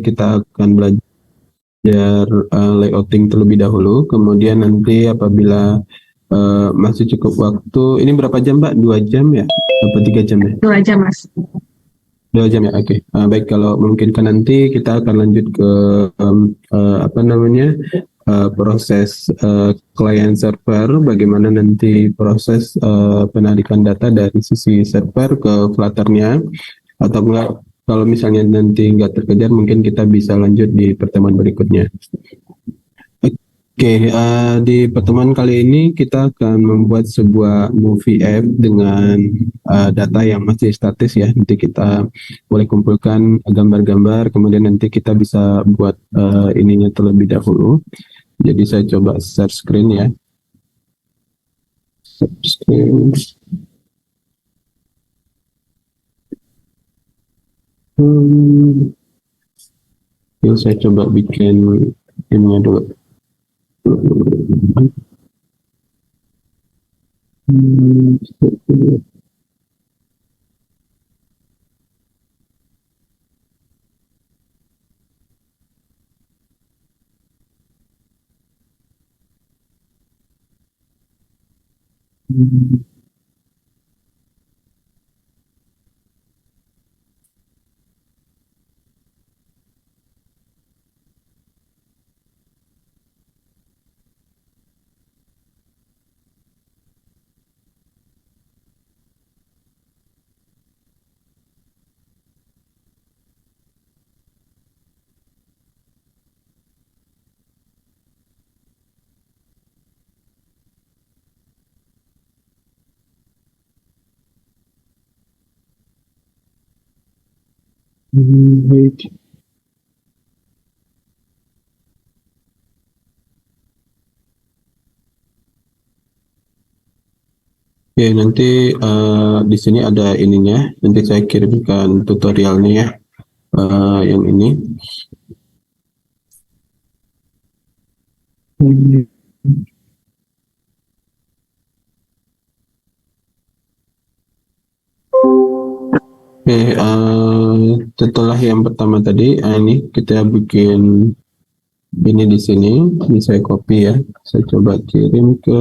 kita akan belajar layouting terlebih dahulu. Kemudian nanti apabila masih cukup waktu, ini berapa jam Mbak? 2 jam ya? Apa 3 jam ya? 2 jam, Mas. 2 jam ya, oke. Baik, kalau memungkinkan nanti kita akan lanjut ke apa namanya proses client server, bagaimana nanti proses penarikan data dari sisi server ke Flutter-nya, atau enggak kalau misalnya nanti nggak terkejar, mungkin kita bisa lanjut di pertemuan berikutnya. Oke, di pertemuan kali ini kita akan membuat sebuah movie app dengan data yang masih statis ya. Nanti kita boleh kumpulkan gambar-gambar, kemudian nanti kita bisa buat ininya terlebih dahulu. Jadi saya coba share screen ya. Share screen. Yuk saya coba bikin ininya dulu. Baik. Oke, nanti di sini ada ininya. Nanti saya kirimkan tutorialnya ya, yang ini. Oke, setelah yang pertama tadi, ini kita bikin ini di sini. Ini saya copy ya. Saya coba kirim ke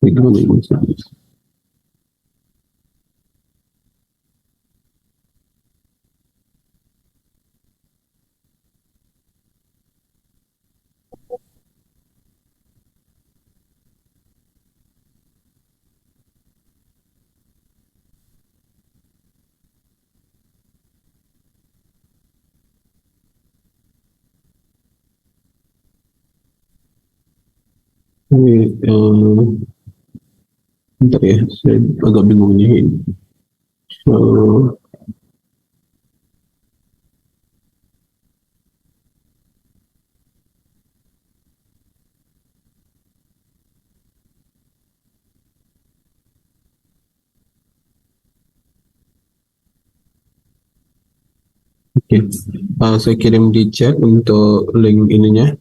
gimana ini? Ini, bentar ya, saya agak bingung nih. Oke, saya kirim di chat untuk link ininya.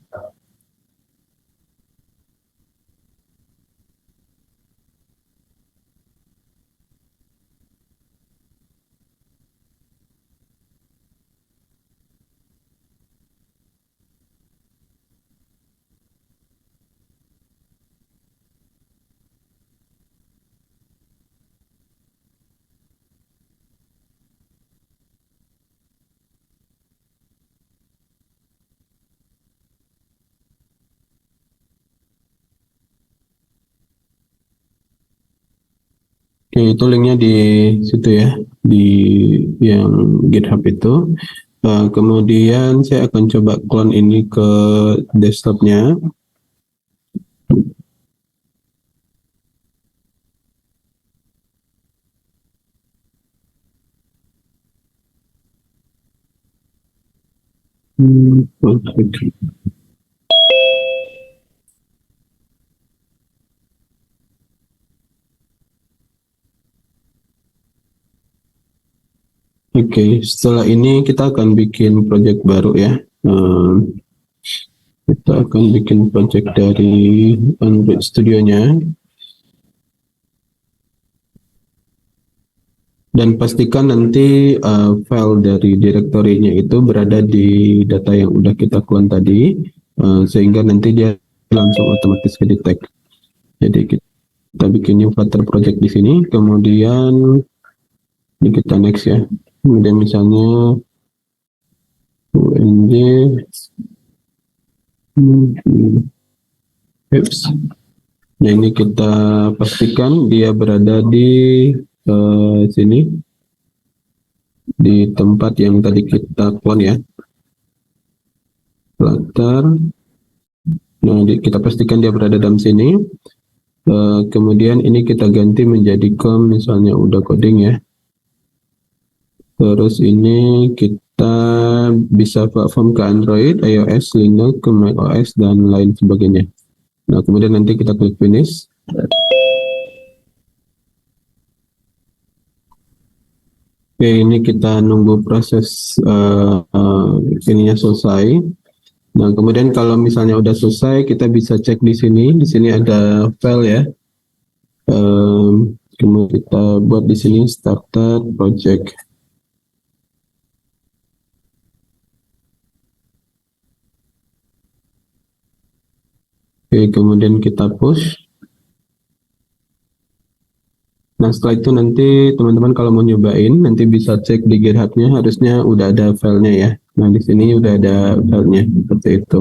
Oke, itu linknya di situ ya, di yang GitHub itu. Kemudian saya akan coba clone ini ke desktopnya. Oke, setelah ini kita akan bikin project baru ya. Kita akan bikin project dari Android Studio-nya. Dan pastikan nanti file dari direktorinya itu berada di data yang udah kita clone tadi, sehingga nanti dia langsung otomatis ke detect. Jadi kita bikin new Flutter project di sini, kemudian ini kita next ya. Kemudian misalnya UNJ Oops. Nah ini kita pastikan dia berada di sini, di tempat yang tadi kita clone ya, Flutter. Nah kita pastikan dia berada dalam sini. Kemudian ini kita ganti menjadi com, misalnya udah coding ya. Terus ini kita bisa platform ke Android, iOS, Linux, ke macOS, dan lain sebagainya. Nah, kemudian nanti kita klik finish. Oke, ini kita nunggu proses ininya selesai. Nah, kemudian kalau misalnya udah selesai, kita bisa cek di sini. Di sini ada file ya. Kemudian kita buat di sini starter project. Oke, kemudian kita push. Nah, setelah itu nanti teman-teman kalau mau nyobain, nanti bisa cek di GitHub-nya, harusnya udah ada filenya ya. Nah, di sini udah ada filenya, seperti itu.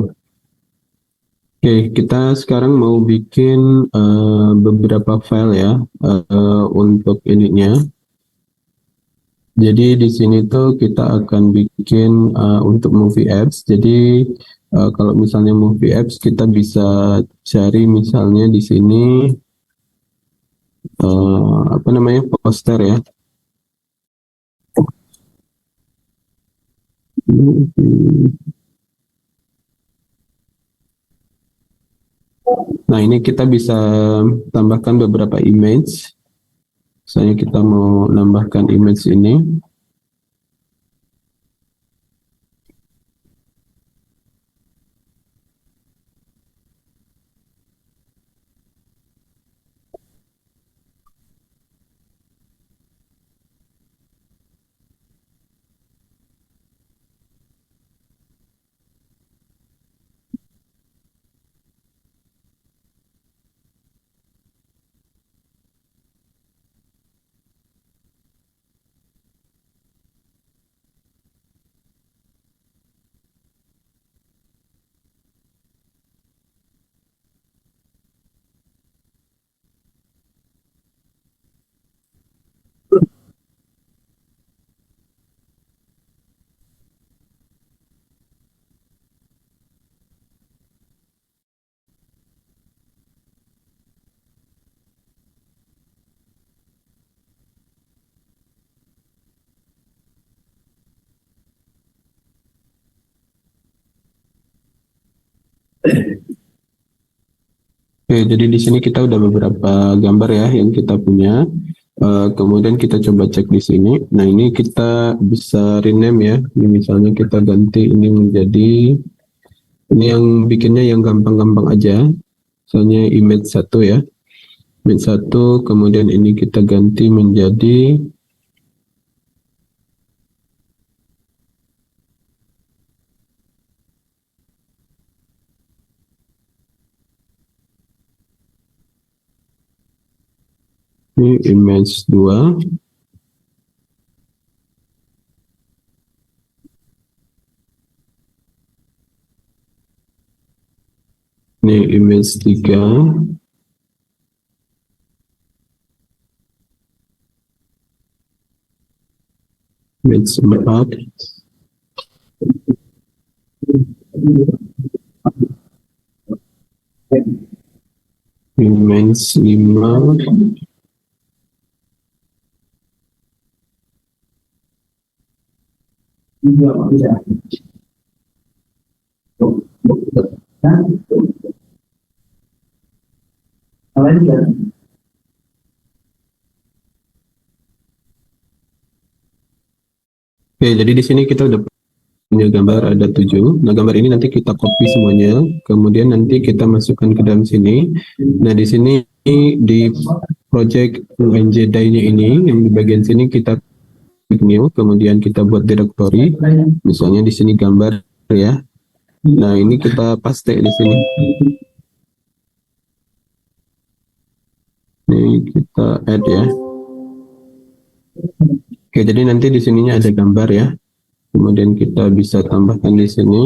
Oke, kita sekarang mau bikin beberapa file ya, untuk ininya. Jadi di sini tuh kita akan bikin untuk movie apps. Jadi kalau misalnya movie apps, kita bisa cari misalnya di sini apa namanya, poster ya. Nah ini kita bisa tambahkan beberapa image. Misalnya kita mau nambahkan image ini. Oke, jadi di sini kita udah beberapa gambar ya yang kita punya. Kemudian kita coba cek di sini. Nah ini kita bisa rename ya. Ini misalnya kita ganti ini menjadi, ini yang bikinnya yang gampang-gampang aja. Misalnya image 1 ya. Image 1, kemudian ini kita ganti menjadi ini image 2. Ini image 3. Image 4. Image 5. Oke, jadi di sini kita udah punya gambar ada 7. Nah, gambar ini nanti kita copy semuanya, kemudian nanti kita masukkan ke dalam sini. Nah, di sini di project UNJ-DAI-nya ini, yang di bagian sini kita klik new, kemudian kita buat directory, misalnya di sini gambar ya. Nah, ini kita paste di sini. Ini kita add ya. Oke, jadi nanti di sininya ada gambar ya. Kemudian kita bisa tambahkan di sini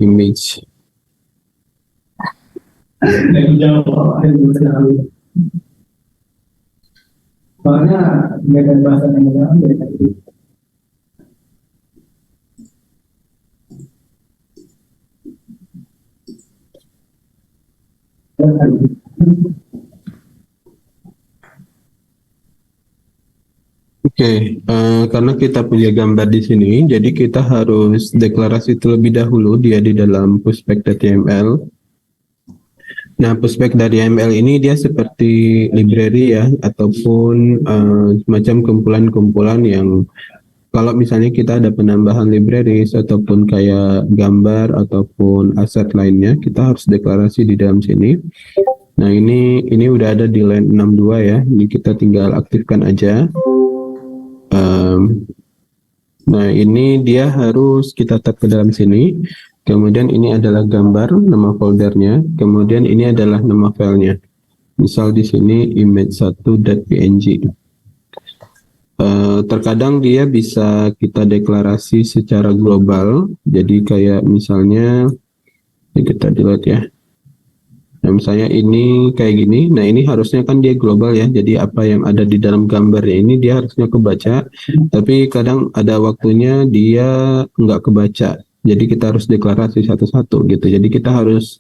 image. Soalnya nggak ada bahasa yang dalam dari tadi. Oke, karena kita punya gambar di sini, jadi kita harus deklarasi terlebih dahulu dia di dalam pushback.yml. Nah, pushback.yml ini dia seperti library ya, ataupun semacam kumpulan-kumpulan yang kalau misalnya kita ada penambahan libraries ataupun kayak gambar ataupun aset lainnya, kita harus deklarasi di dalam sini. Nah, ini udah ada di line 62 ya. Ini kita tinggal aktifkan aja. Nah, ini dia harus kita tag ke dalam sini. Kemudian ini adalah gambar, nama foldernya. Kemudian ini adalah nama filenya. Misal di sini image1.png. Terkadang dia bisa kita deklarasi secara global. Jadi kayak misalnya kita delete ya. Nah, misalnya ini kayak gini. Nah, ini harusnya kan dia global ya. Jadi apa yang ada di dalam gambarnya ini dia harusnya kebaca. Tapi kadang ada waktunya dia nggak kebaca. Jadi kita harus deklarasi satu-satu gitu. Jadi kita harus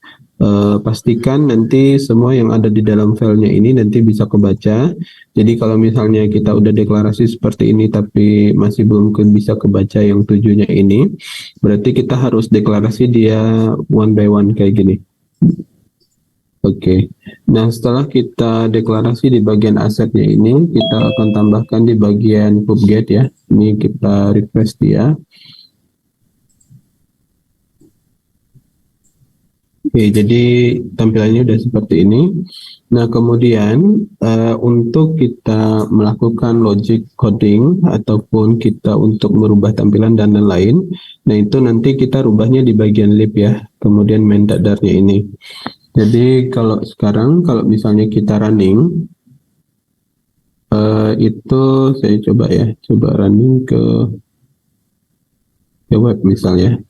pastikan nanti semua yang ada di dalam filenya ini nanti bisa kebaca. Jadi kalau misalnya kita udah deklarasi seperti ini tapi masih belum bisa kebaca yang tujuhnya ini, berarti kita harus deklarasi dia one by one kayak gini. Oke, nah setelah kita deklarasi di bagian asetnya ini, kita akan tambahkan di bagian pubget ya. Ini kita refresh dia. Oke, jadi tampilannya udah seperti ini. Nah, kemudian untuk kita melakukan logic coding ataupun kita untuk merubah tampilan dan lain-lain, nah itu nanti kita rubahnya di bagian lib ya. Kemudian main dadarnya ini. Jadi kalau sekarang, kalau misalnya kita running, itu saya coba ya, coba running ke web misalnya.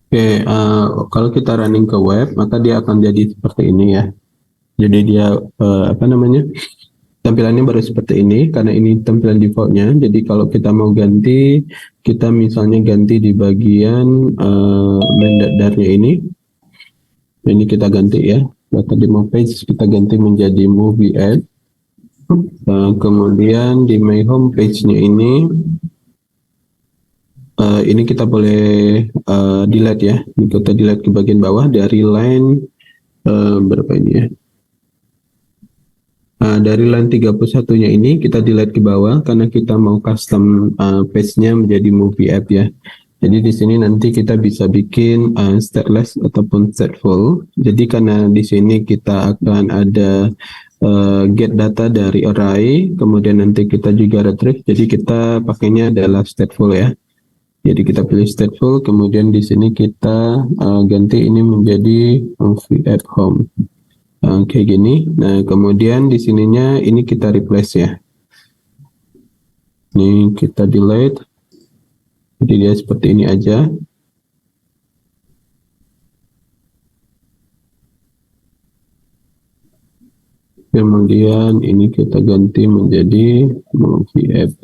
Oke, kalau kita running ke web, maka dia akan jadi seperti ini ya. Jadi dia apa namanya? Tampilannya baru seperti ini karena ini tampilan defaultnya. Jadi kalau kita mau ganti, kita misalnya ganti di bagian main dadarnya ini. Ini kita ganti ya. Data demo page kita ganti menjadi movie ad. Kemudian di my home page-nya ini kita boleh delete ya. Ini kita delete ke bagian bawah dari line berapa ini ya? Dari line 31-nya ini kita delete ke bawah karena kita mau custom page-nya menjadi movie app ya. Jadi di sini nanti kita bisa bikin stateless ataupun stateful. Jadi karena di sini kita akan ada get data dari array, kemudian nanti kita juga retrieve. Jadi kita pakainya adalah stateful ya. Jadi kita pilih stateful, kemudian di sini kita ganti ini menjadi movie app home. Kayak gini. Nah, kemudian di sininya ini kita replace ya. Ini kita delete. Jadi dia seperti ini aja. Kemudian ini kita ganti menjadi movie app.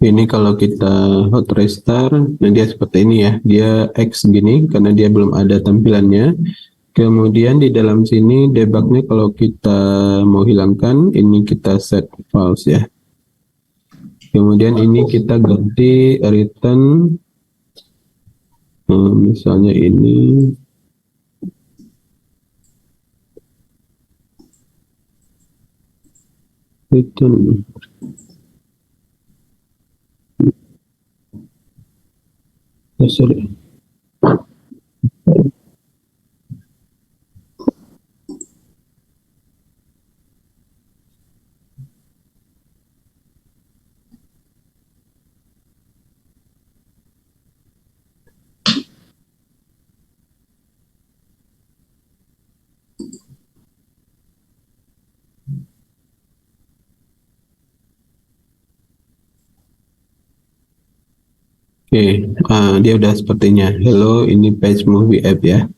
Ini kalau kita hot restart, nah dia seperti ini ya. Dia X gini karena dia belum ada tampilannya. Kemudian di dalam sini debugnya kalau kita mau hilangkan, ini kita set false ya. Kemudian ini kita ganti return, misalnya ini return. Sorry. Oke, dia udah sepertinya. Hello, ini page movie app ya.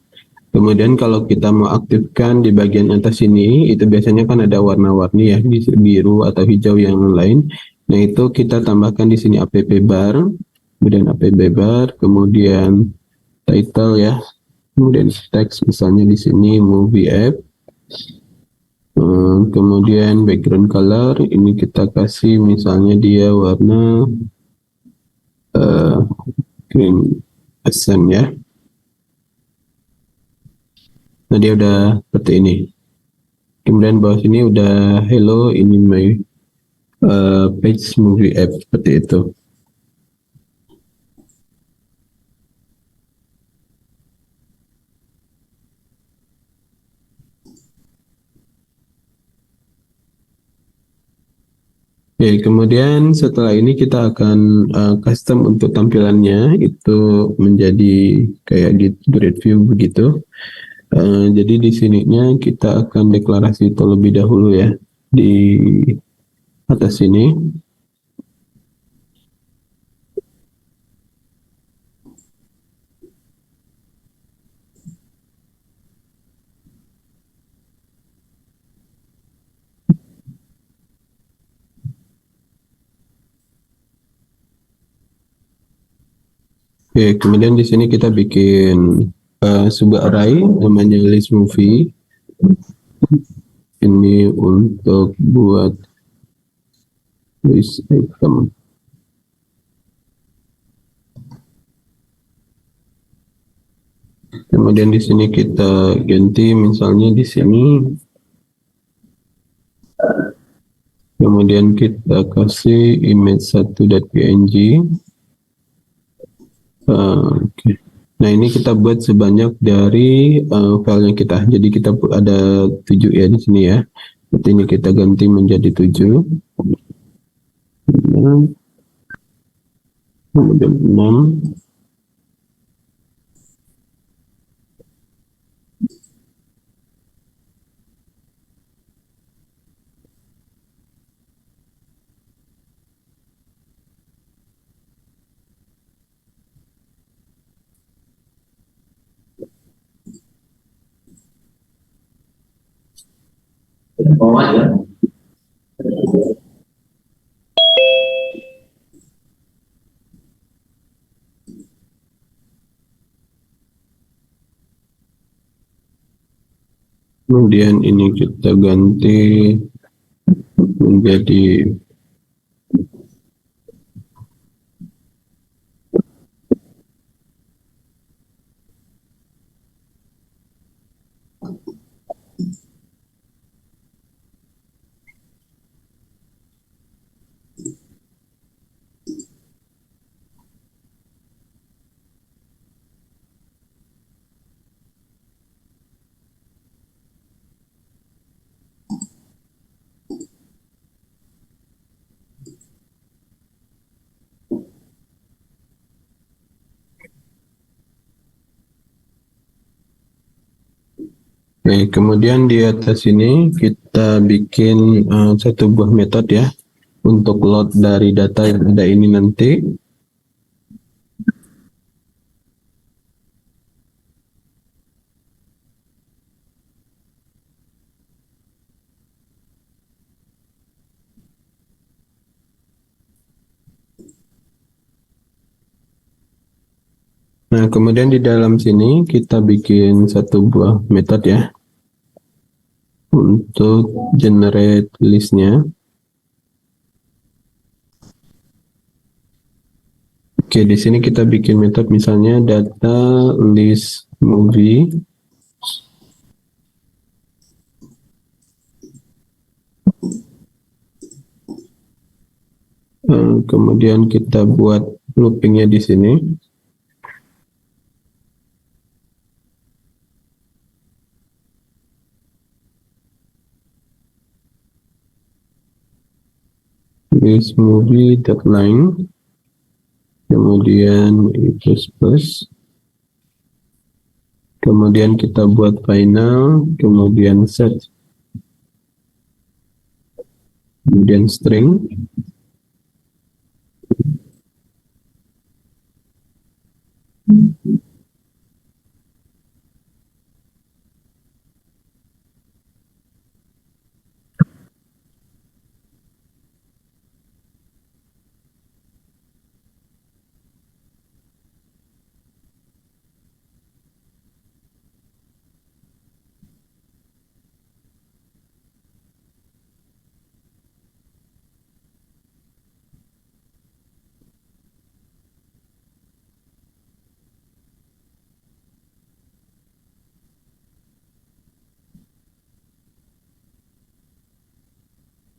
Kemudian kalau kita mau aktifkan di bagian atas ini, itu biasanya kan ada warna-warni ya, biru atau hijau yang lain. Nah itu kita tambahkan di sini app bar, kemudian app bar, kemudian title ya, kemudian teks misalnya di sini movie app. Kemudian background color ini kita kasih misalnya dia warna green accent ya. Nah dia udah seperti ini. Kemudian bawah sini udah hello ini my page movie app seperti itu. Oke, kemudian setelah ini kita akan custom untuk tampilannya itu menjadi kayak grid view begitu. Jadi di sininya kita akan deklarasi terlebih dahulu ya di atas sini. Oke, kemudian di sini kita bikin sebuah array namanya list movie. Ini untuk buat list item. Kemudian di sini kita ganti misalnya di sini. Kemudian kita kasih image 1.png. Oke. Nah ini kita buat sebanyak dari filenya kita. Jadi kita ada 7 ya di sini ya. Berarti ini kita ganti menjadi 7. Kemudian 6. Kemudian ini kita ganti menjadi Oke, kemudian di atas ini kita bikin satu buah metode ya untuk load dari data yang ada ini nanti. Nah, kemudian di dalam sini kita bikin satu buah metode ya untuk generate listnya. Oke, di sini kita bikin metode misalnya data list movie. Kemudian kita buat loopingnya di sini. List movie deadline. Kemudian plus. Kemudian kita buat final. Kemudian set. Kemudian string.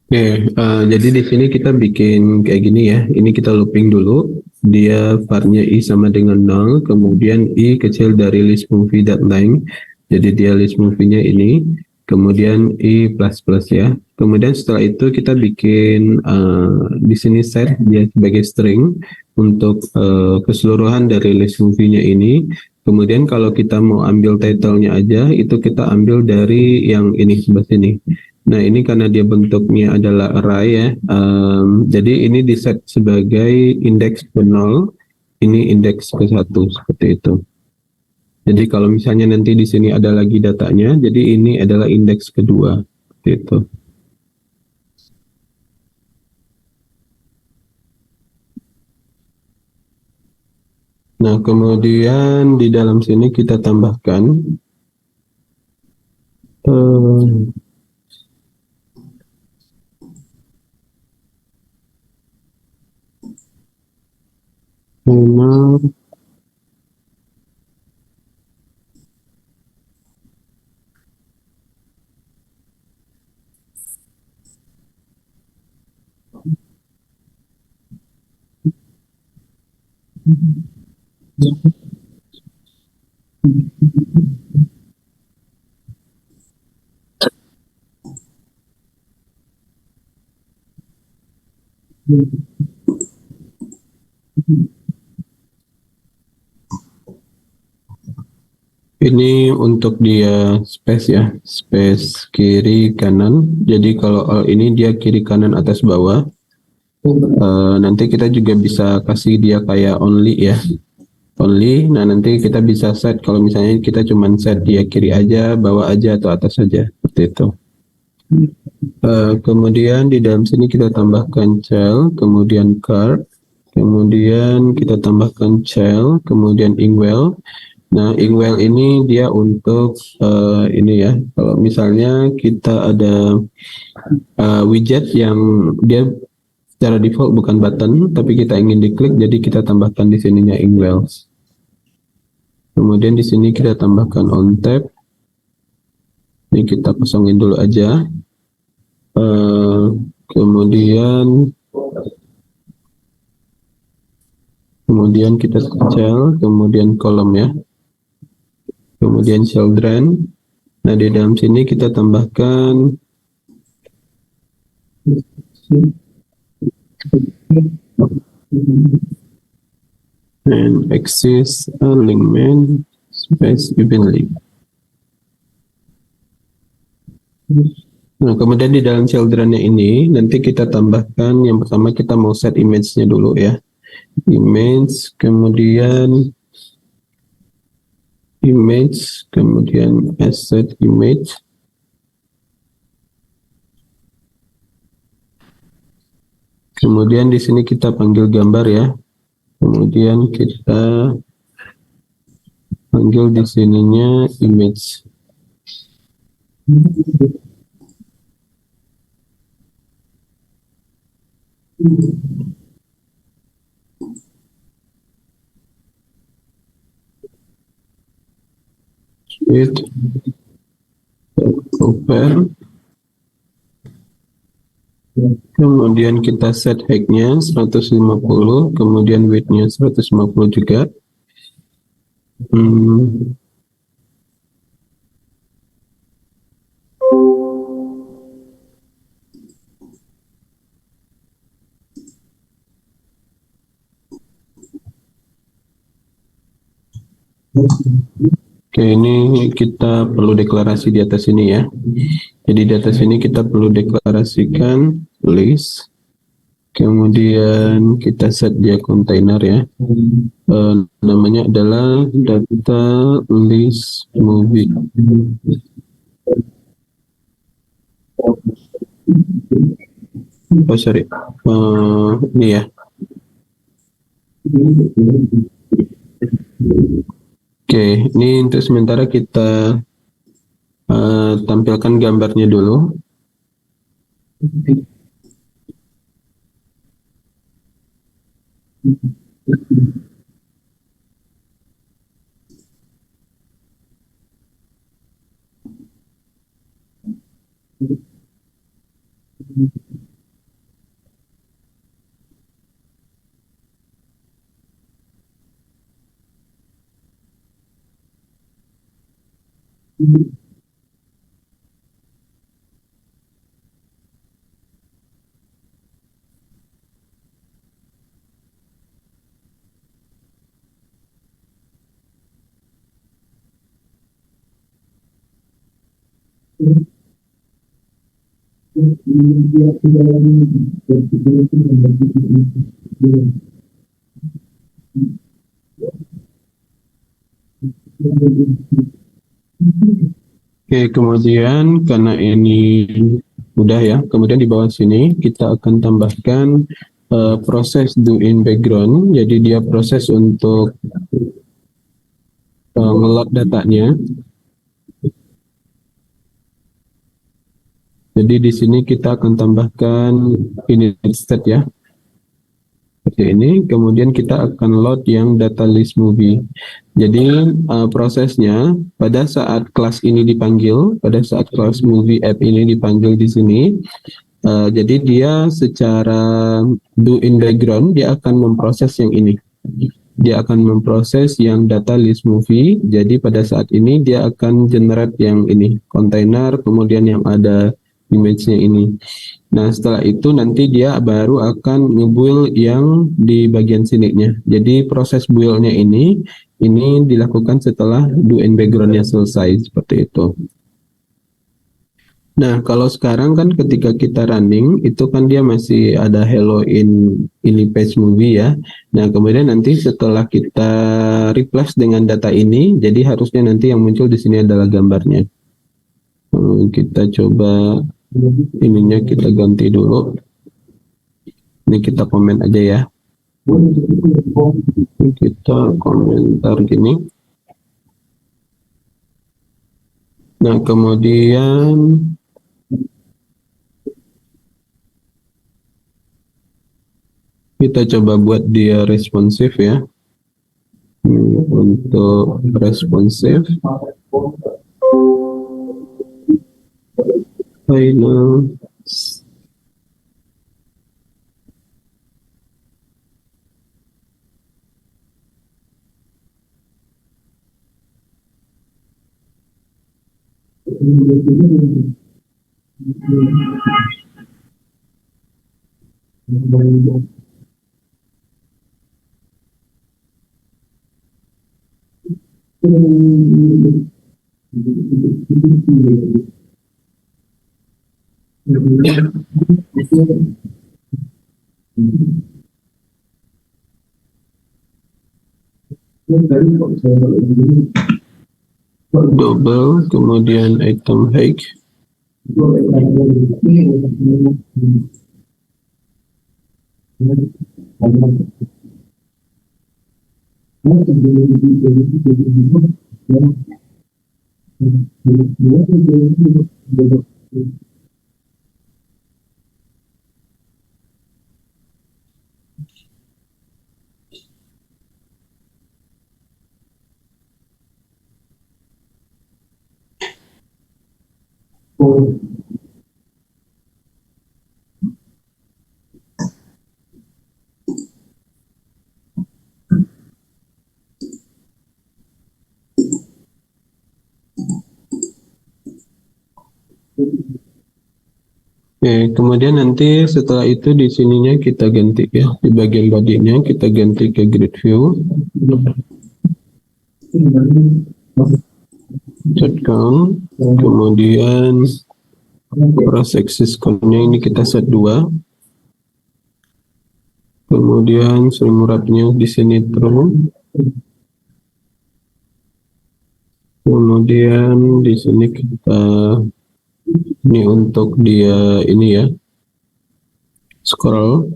Oke, jadi di sini kita bikin kayak gini ya. Ini kita looping dulu. Dia var-nya i sama dengan 0, kemudian i kecil dari list movie deadline. Jadi dia list movie-nya ini, kemudian i plus plus ya. Kemudian setelah itu kita bikin di sini set dia sebagai string untuk keseluruhan dari list movie-nya ini. Kemudian kalau kita mau ambil title-nya aja, itu kita ambil dari yang ini sebelah sini. Nah, ini karena dia bentuknya adalah array ya, jadi ini diset sebagai indeks ke-0, ini indeks ke-1, seperti itu. Jadi kalau misalnya nanti di sini ada lagi datanya, jadi ini adalah indeks kedua, seperti itu. Nah, kemudian di dalam sini kita tambahkan final. Ini untuk dia space ya, space kiri kanan. Jadi kalau all ini dia kiri kanan atas bawah. Nanti kita juga bisa kasih dia kayak only ya, only. Nah nanti kita bisa set kalau misalnya kita cuman set dia kiri aja, bawah aja atau atas aja, seperti itu. Kemudian di dalam sini kita tambahkan child, kemudian card, kemudian kita tambahkan child, kemudian inkwell. Nah, inkwell ini dia untuk ini ya. Kalau misalnya kita ada widget yang dia secara default bukan button, tapi kita ingin diklik, jadi kita tambahkan di sininya inkwell. Kemudian di sini kita tambahkan on tab. Ini kita kosongin dulu aja. Kemudian kita cell, kemudian kolom ya. Kemudian children. Nah, di dalam sini kita tambahkan and axis alignment space evenly. Nah, kemudian di dalam children-nya ini nanti kita tambahkan yang pertama kita mau set image-nya dulu ya. Image, kemudian asset image. Kemudian di sini kita panggil gambar ya. Kemudian kita panggil di sininya image. It open. Kemudian kita set height-nya 150, kemudian width-nya 150 juga. Hmm. Oke, ini kita perlu deklarasi di atas ini ya. Jadi di atas ini kita perlu deklarasikan list. Kemudian kita set dia kontainer ya. Namanya adalah data list movie. Oh sorry, ini ya. Oke, ini untuk sementara kita tampilkan gambarnya dulu. Oke, kemudian karena ini udah ya, kemudian di bawah sini kita akan tambahkan proses do in background. Jadi dia proses untuk nge-load datanya. Jadi di sini kita akan tambahkan init state ya, seperti ini. Kemudian kita akan load yang data list movie. Jadi prosesnya pada saat kelas ini dipanggil, pada saat kelas movie app ini dipanggil di sini, jadi dia secara do in background dia akan memproses yang ini. Dia akan memproses yang data list movie. Jadi pada saat ini dia akan generate yang ini, kontainer, kemudian yang ada image-nya ini. Nah, setelah itu nanti dia baru akan nge-build yang di bagian sininya. Jadi proses build-nya ini dilakukan setelah do in background-nya selesai, seperti itu. Nah, kalau sekarang kan ketika kita running, itu kan dia masih ada hello in ini page movie ya. Nah, kemudian nanti setelah kita replace dengan data ini, jadi harusnya nanti yang muncul di sini adalah gambarnya. Kita coba ininya kita ganti dulu. Ini kita komen aja ya. Kita komentar gini. Nah, kemudian kita coba buat dia responsif ya. Untuk responsif, final double, kemudian item height. Oke, kemudian nanti setelah itu di sininya kita ganti ya, di bagian bodinya kita ganti ke grid view, set count, kemudian cross axis count-nya ini kita set 2, kemudian swing wrap-nya di sini true, kemudian di sini kita ini untuk dia ini ya scroll,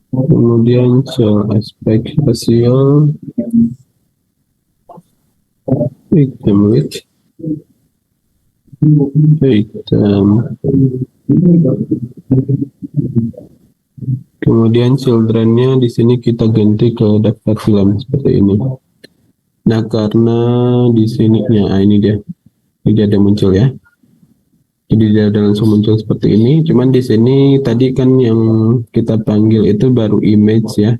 kemudian cell aspect ratio, item width, item, kemudian children-nya di sini kita ganti ke daftar film seperti ini. Nah karena di sini ya ini dia tidak ada muncul ya. Jadi dia ada langsung muncul seperti ini. Cuman di sini tadi kan yang kita panggil itu baru image ya,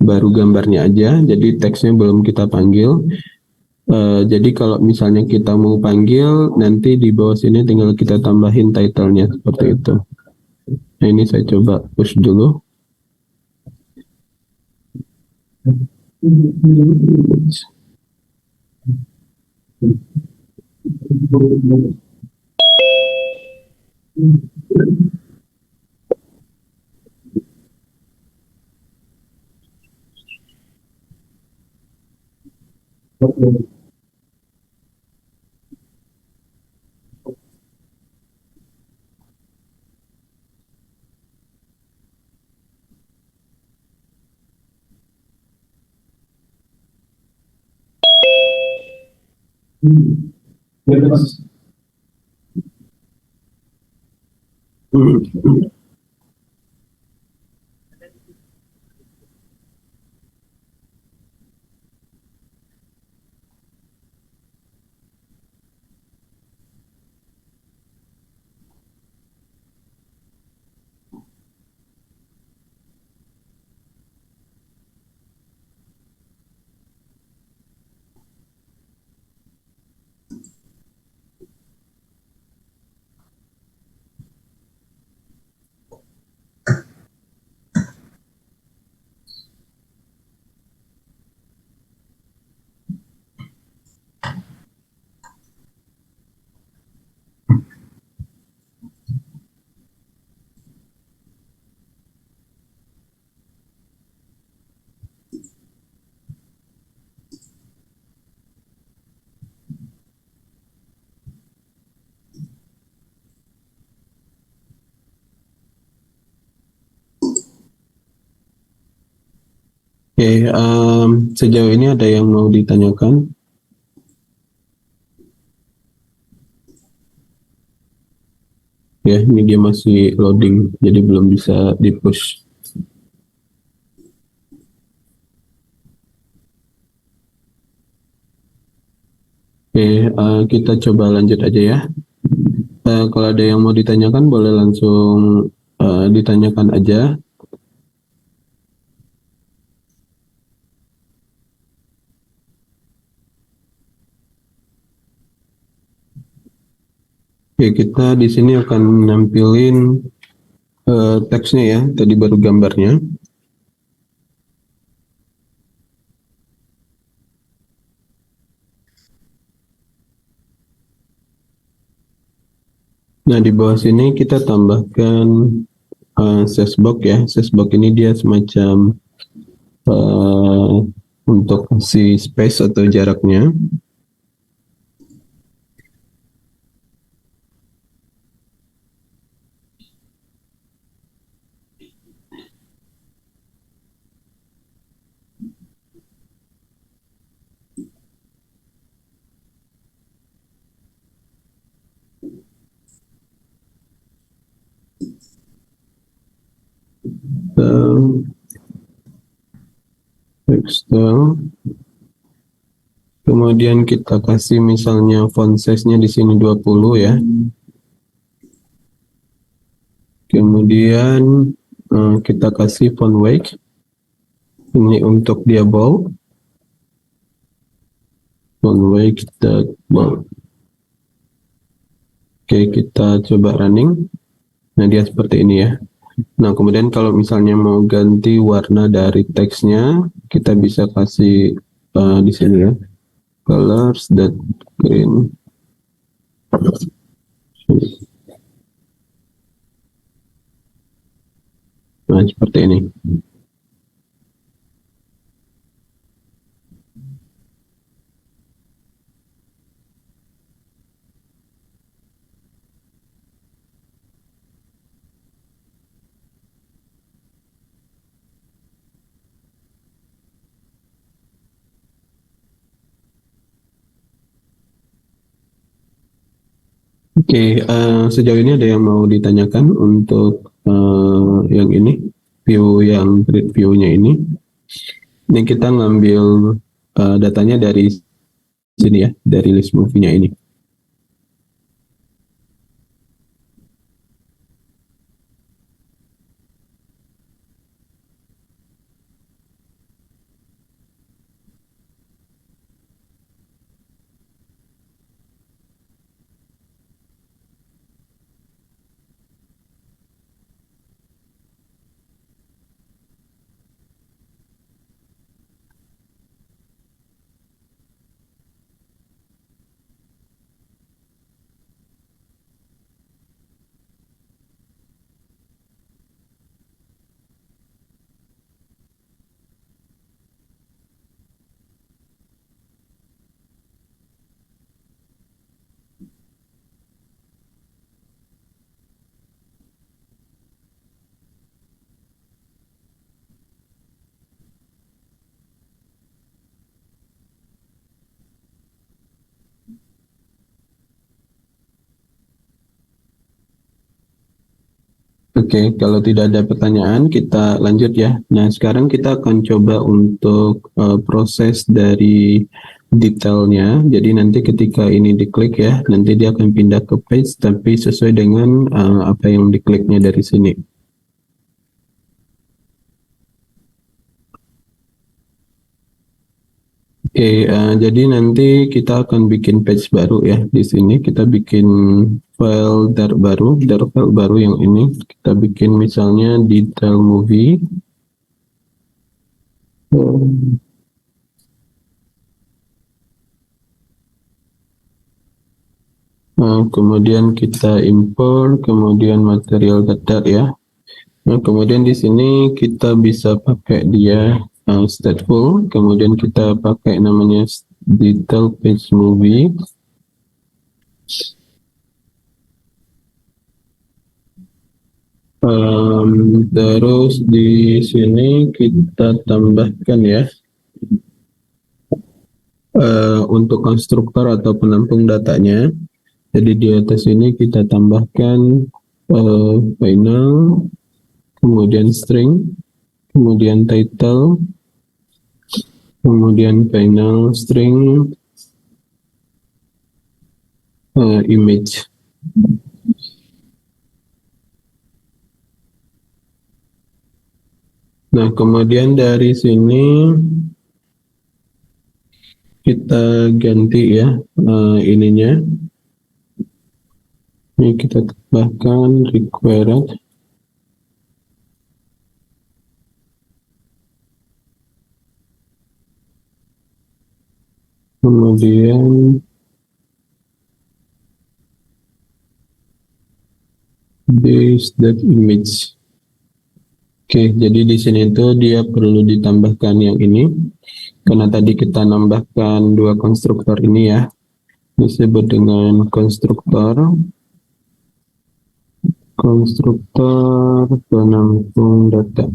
baru gambarnya aja. Jadi teksnya belum kita panggil. Jadi kalau misalnya kita mau panggil, nanti di bawah sini tinggal kita tambahin title-nya seperti itu. Nah ini saya coba push dulu. Oke, sejauh ini ada yang mau ditanyakan? Ya, ini dia masih loading, jadi belum bisa di-push. Oke, kita coba lanjut aja ya. Kalau ada yang mau ditanyakan, boleh langsung ditanyakan aja. Oke, kita di sini akan nampilin teksnya ya, tadi baru gambarnya. Nah, di bawah sini kita tambahkan sesbox ya. Sesbox ini dia semacam untuk si space atau jaraknya. Text style, Kemudian kita kasih misalnya font size-nya di sini 20 ya. Kemudian kita kasih font weight. Ini untuk dia bold. Font weight kita bold. Oke, kita coba running. Nah, dia seperti ini ya. Nah, kemudian kalau misalnya mau ganti warna dari teksnya, kita bisa kasih di sini ya. Colors that green. Nah, seperti ini. Oke, sejauh ini ada yang mau ditanyakan untuk yang ini, view yang grid view-nya ini. Ini kita ngambil datanya dari sini ya, dari list movie-nya ini. Oke, kalau tidak ada pertanyaan, kita lanjut ya. Nah, sekarang kita akan coba untuk proses dari detailnya. Jadi nanti ketika ini diklik ya, nanti dia akan pindah ke page, tapi sesuai dengan apa yang dikliknya dari sini. Oke, jadi nanti kita akan bikin page baru ya. Di sini kita bikin dar file baru yang ini. Kita bikin misalnya detail movie. Kemudian kita import, kemudian material datar ya. Nah, kemudian di sini kita bisa pakai dia stateful, kemudian kita pakai namanya detail page movie. Terus di sini kita tambahkan ya untuk konstruktor atau penampung datanya. Jadi di atas ini kita tambahkan final, kemudian string, kemudian title, kemudian final string, image. Nah, kemudian dari sini kita ganti ya ininya. Ini kita tambahkan required. Kemudian this that image. Oke, jadi di sini itu dia perlu ditambahkan yang ini. Karena tadi kita nambahkan dua konstruktor ini ya. Disebut dengan konstruktor penampung data.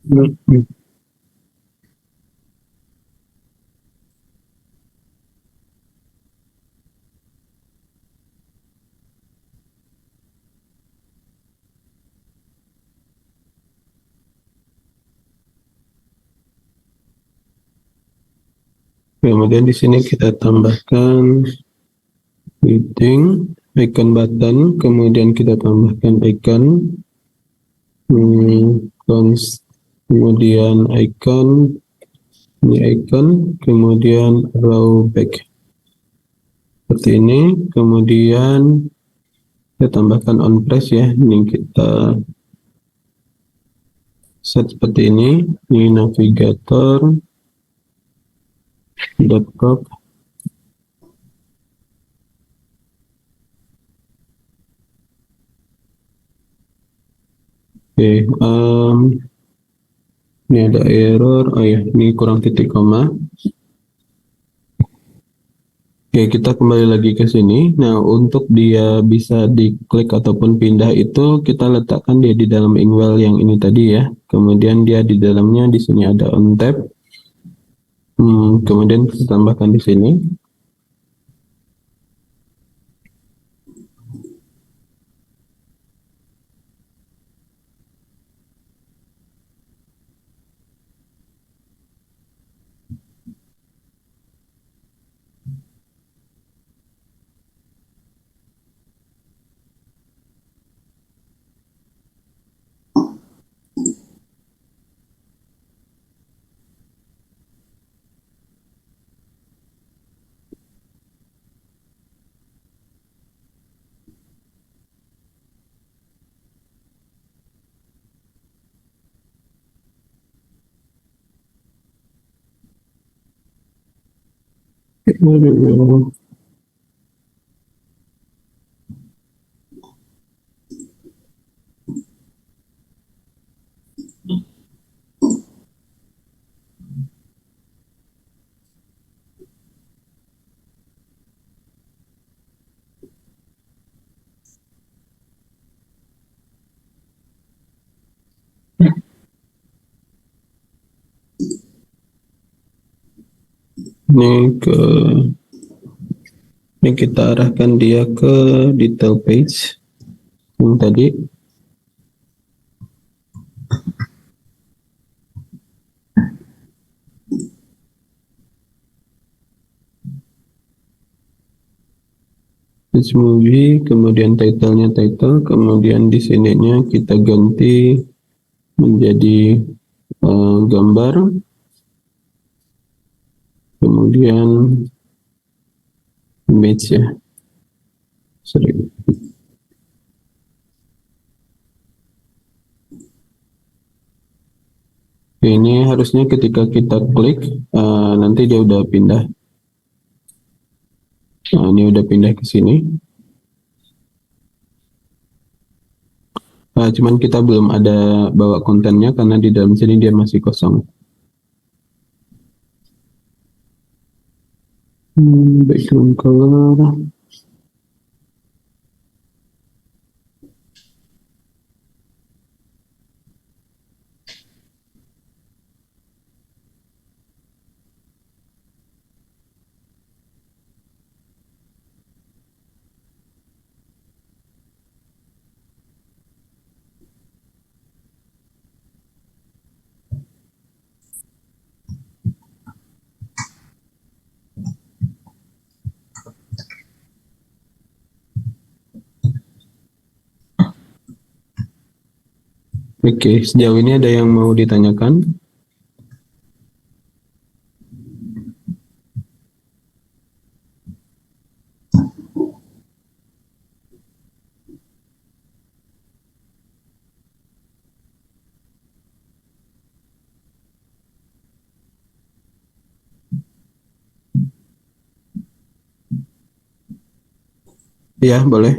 Hmm. Kemudian di sini kita tambahkan meeting, icon button, kemudian kita tambahkan icon, cons, kemudian icon, ini icon, kemudian row back seperti ini, kemudian kita tambahkan on press ya, ini kita set seperti ini navigator, laptop. Oke, ini ada error, oh ya, ini kurang titik koma. Oke, kita kembali lagi ke sini. Nah, untuk dia bisa diklik ataupun pindah itu kita letakkan dia di dalam Inkwell yang ini tadi ya. Kemudian dia di dalamnya di sini ada on tab. Kemudian kita tambahkan di sini. Ini ke ini kita arahkan dia ke detail page yang tadi. Page movie, kemudian title-nya title, kemudian di sininya kita ganti menjadi gambar, kemudian image ya. Sorry. Ini harusnya ketika kita klik nanti dia udah pindah. Nah, ini udah pindah ke sini. Cuman kita belum ada bawa kontennya karena di dalam sini dia masih kosong. Background color. Oke, sejauh ini ada yang mau ditanyakan? Ya, boleh.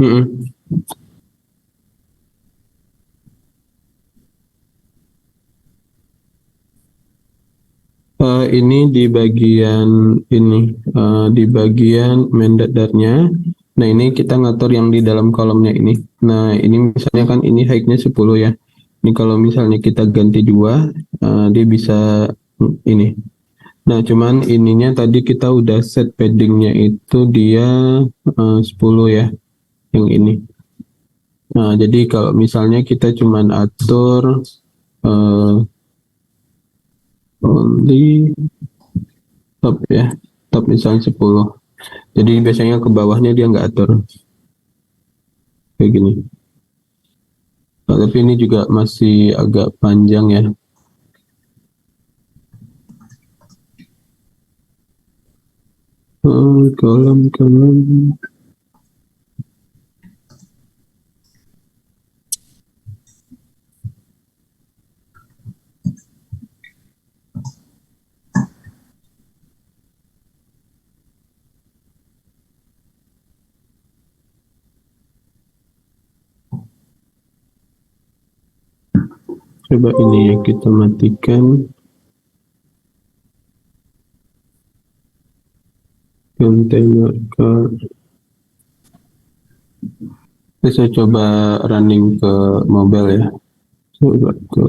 Mm-mm. ini di bagian ini, di bagian main datarnya. Nah, ini kita ngatur yang di dalam kolomnya ini. Nah, ini misalnya kan ini height-nya 10 ya. Ini kalau misalnya kita ganti 2, dia bisa ini. Nah, cuman ininya tadi kita udah set paddingnya itu dia 10 ya, yang ini. Nah, jadi kalau misalnya kita cuman atur eh, only top ya, top misalnya 10. Jadi biasanya ke bawahnya dia nggak atur kayak gini. Nah, tapi ini juga masih agak panjang ya. Kolom. Coba ini ya kita matikan. Container card. Saya coba running ke mobile ya. Coba ke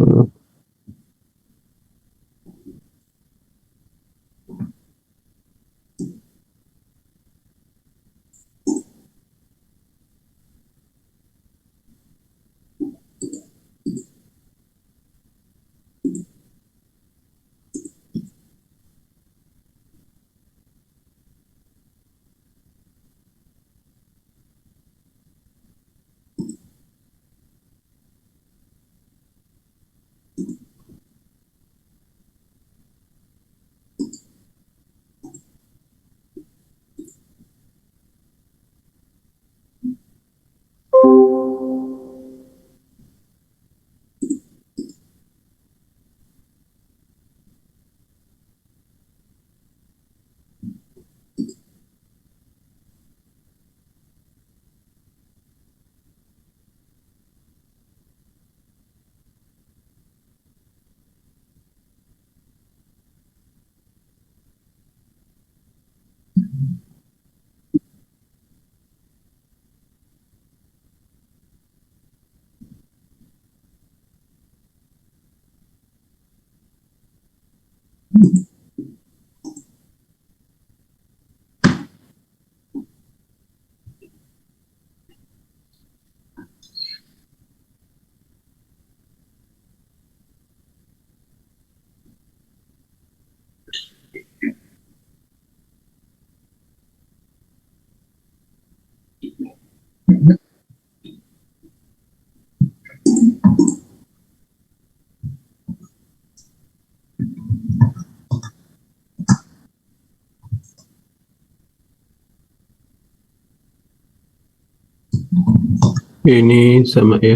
ini sama ya.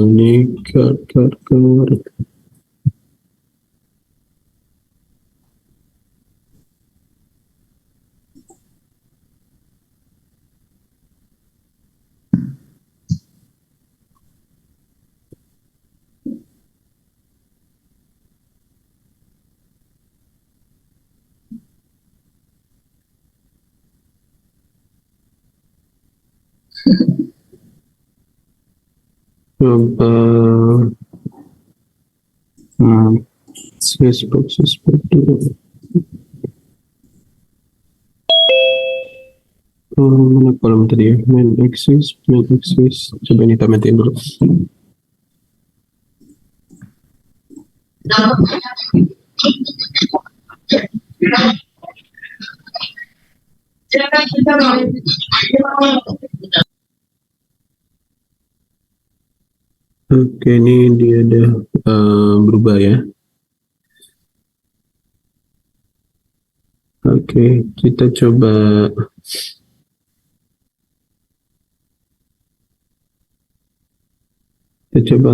Ini card. Coba hmm, Facebook dulu. Mana kolom tadi ya? Main axis. Coba ini tamatin dulu. Oke, ini dia udah berubah ya. Oke, kita coba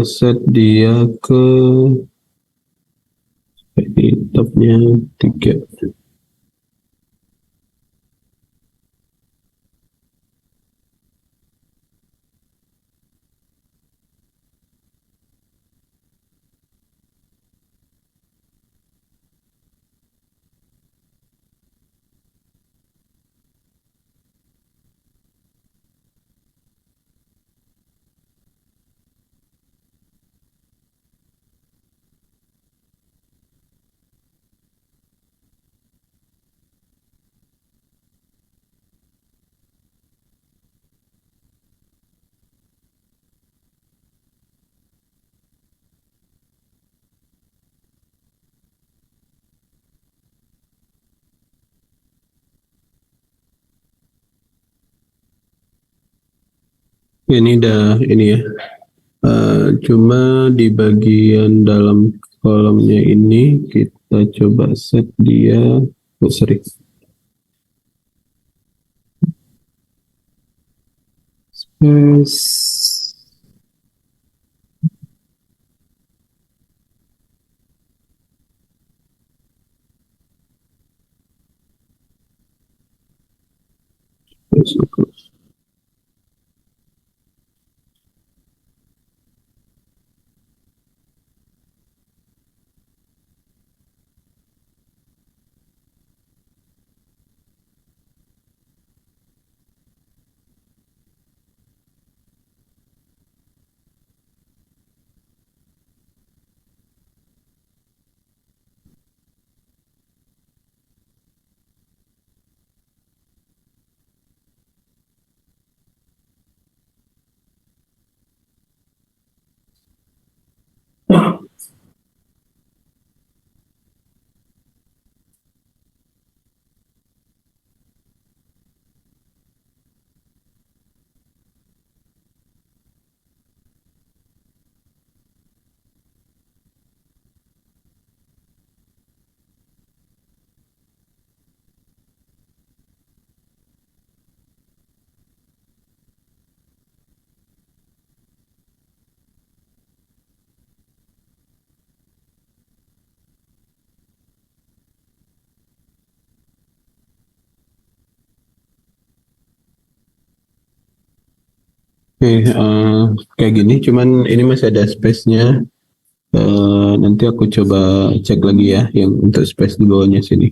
set dia ke topnya 3. Ini udah ini ya. Cuma di bagian dalam kolomnya ini kita coba set dia. Oh, sorry. Space. Space. Oke, kayak gini, cuman ini masih ada space-nya. Nanti aku coba cek lagi ya, yang untuk space di bawahnya sini.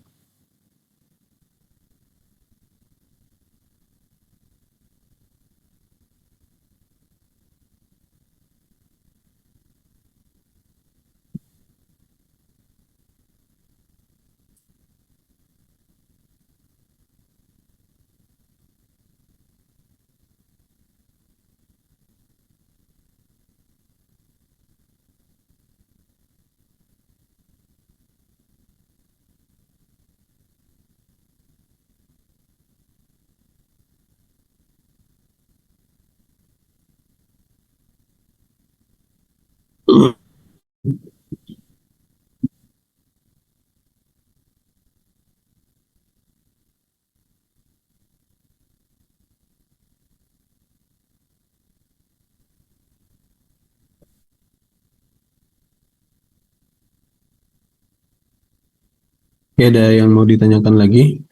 Ya, ada yang mau ditanyakan lagi?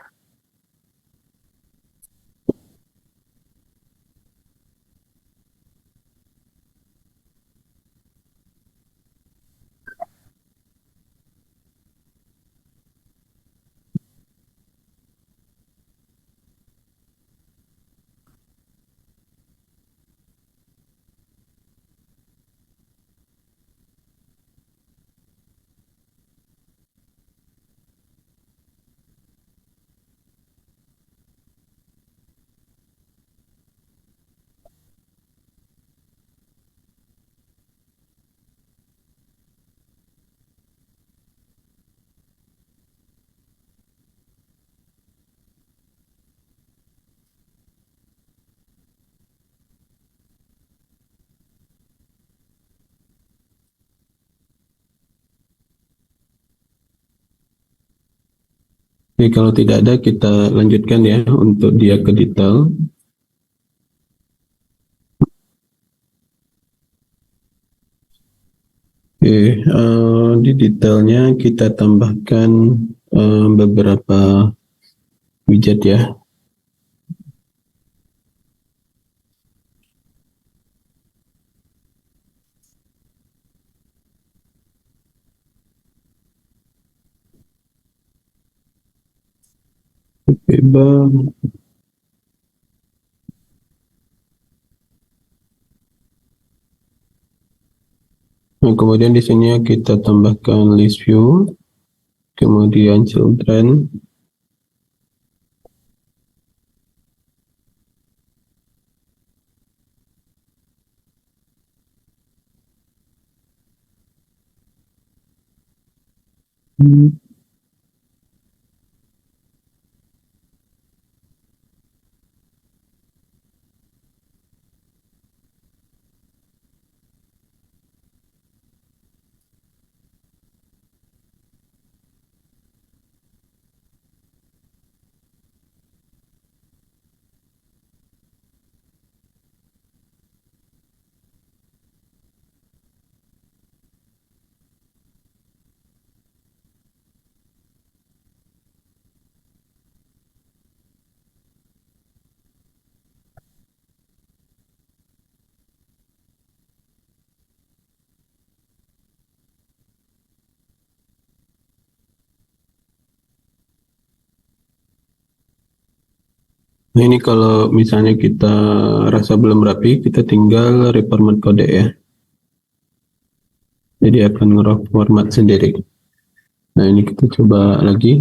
Oke, kalau tidak ada kita lanjutkan ya untuk dia ke detail. Oke, di detailnya kita tambahkan beberapa widget ya. Oke, bang. Nah, kemudian di sini kita tambahkan list view, kemudian children. Nah, ini kalau misalnya kita rasa belum rapi, kita tinggal reformat kode ya. Jadi akan nge-format sendiri. Nah, ini kita coba lagi.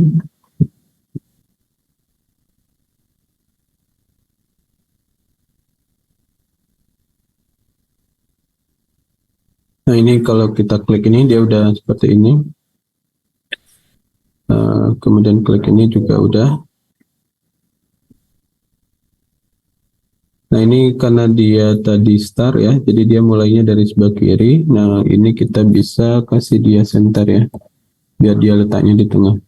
Nah, ini kalau kita klik ini, dia udah seperti ini. Kemudian klik ini juga udah. Nah, ini karena dia tadi start ya, jadi dia mulainya dari sebelah kiri. Nah, ini kita bisa kasih dia center ya, biar dia letaknya di tengah.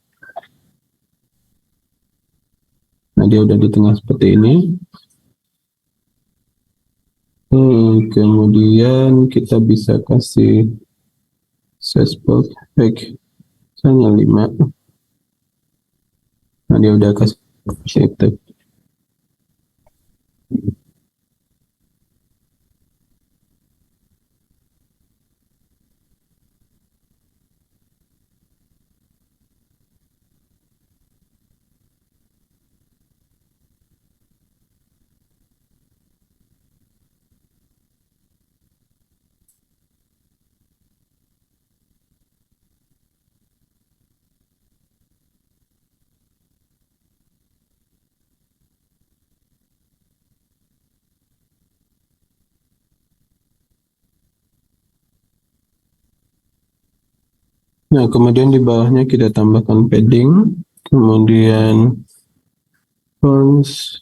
Nah, dia udah di tengah seperti ini. Kemudian kita bisa kasih size box misalnya 5. Nah, dia udah kasih shape. Nah, kemudian di bawahnya kita tambahkan padding, kemudian fonts.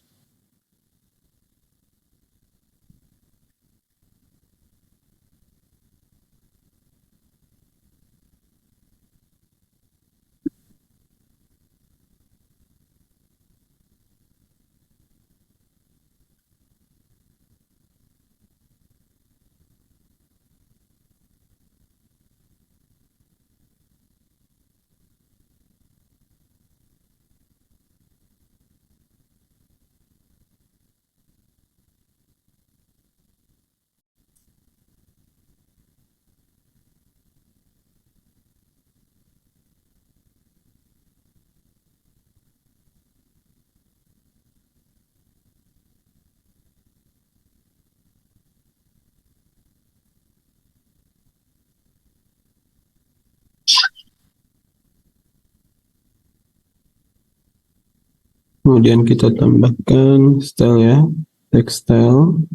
Kemudian kita tambahkan style ya, textile.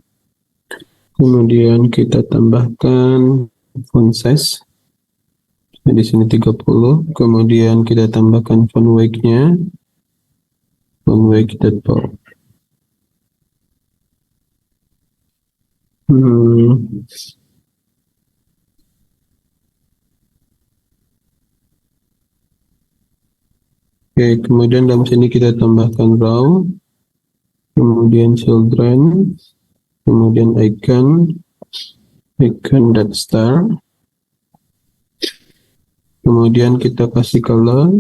Kemudian kita tambahkan font size. Nah, di sini 30. Kemudian kita tambahkan font weight-nya. Font weight default. Oke, kemudian dalam sini kita tambahkan raw, kemudian children, kemudian icon dot star, kemudian kita kasih color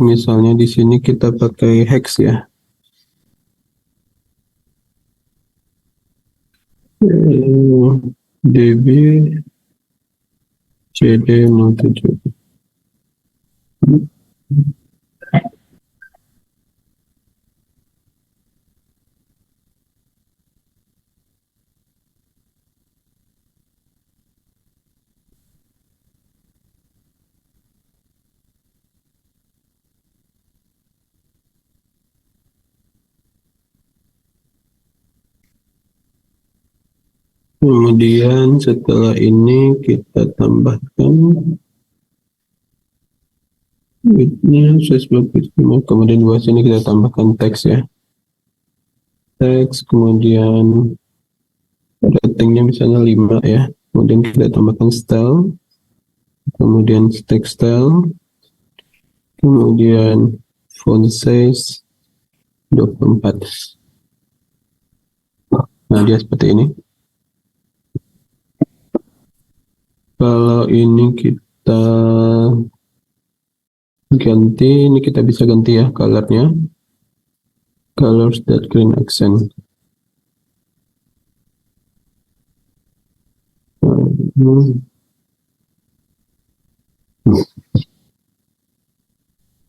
misalnya di sini kita pakai hex ya. DB CD 07. Kemudian setelah ini kita tambahkan width-nya 125. Kemudian di bawah sini kita tambahkan teks ya. Teks, kemudian ratingnya misalnya 5 ya. Kemudian kita tambahkan style, kemudian text style, kemudian font size 24. Nah, dia seperti ini. Kalau ini kita ganti, ini kita bisa ganti ya colornya. Colors that green accent.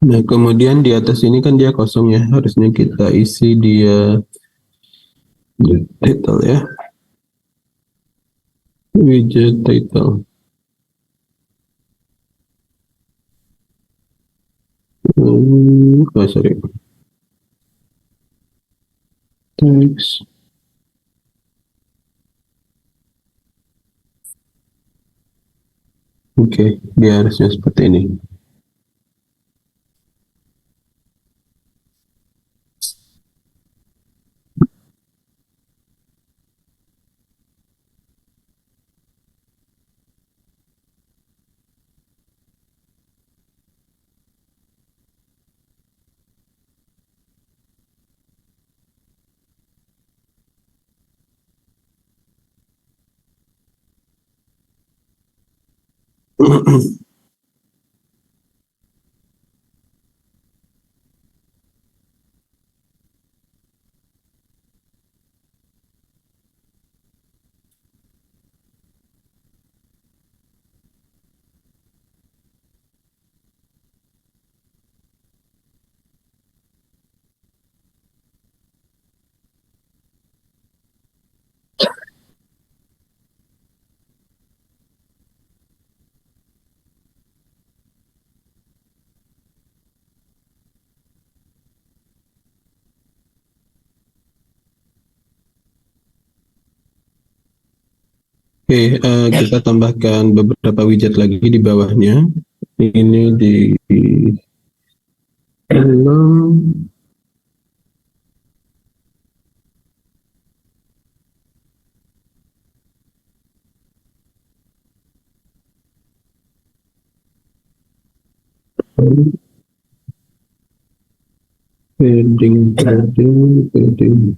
Nah, kemudian di atas ini kan dia kosong ya, harusnya kita isi dia title ya, widget title. Oh, sorry, text. Oke, dia harusnya seperti ini. Oke, kita tambahkan beberapa widget lagi di bawahnya. Ini di dalam padding.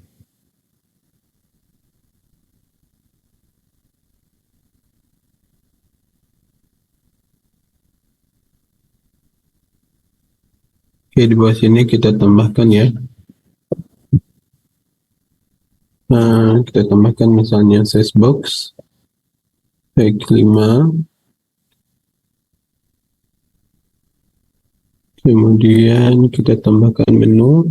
Oke, di bawah sini kita tambahkan ya. Nah, kita tambahkan misalnya size box, X5, kemudian kita tambahkan menu,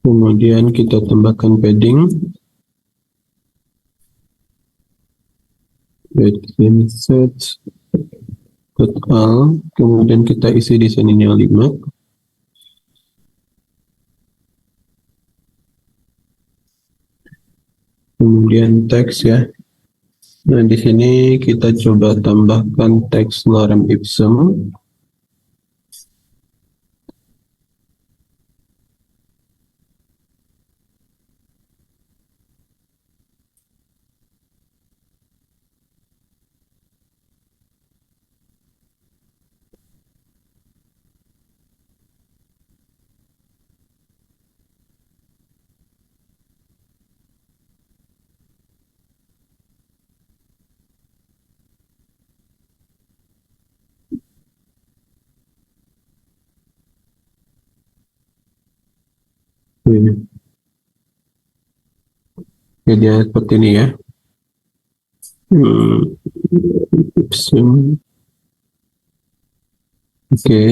kemudian kita tambahkan padding, insert, total, kemudian kita isi di sininya 5, kemudian teks ya. Nah, di sini kita coba tambahkan teks lorem ipsum. Jadi seperti ini ya. Ipsum. Oke,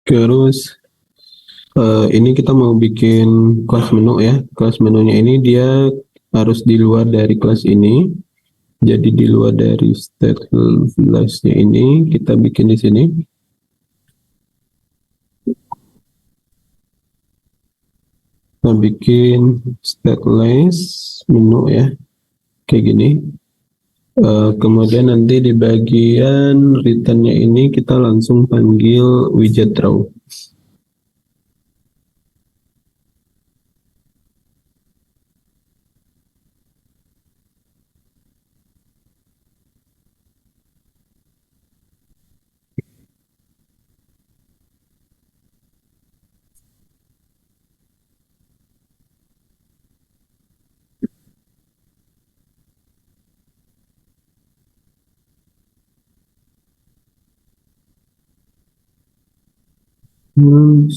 terus ini kita mau bikin kelas menu ya. Kelas menunya ini dia harus di luar dari kelas ini. Jadi di luar dari stateless-nya ini kita bikin di sini. Kita bikin stateless menu ya, kayak gini. Kemudian nanti di bagian returnnya ini kita langsung panggil widget draw. Hmm,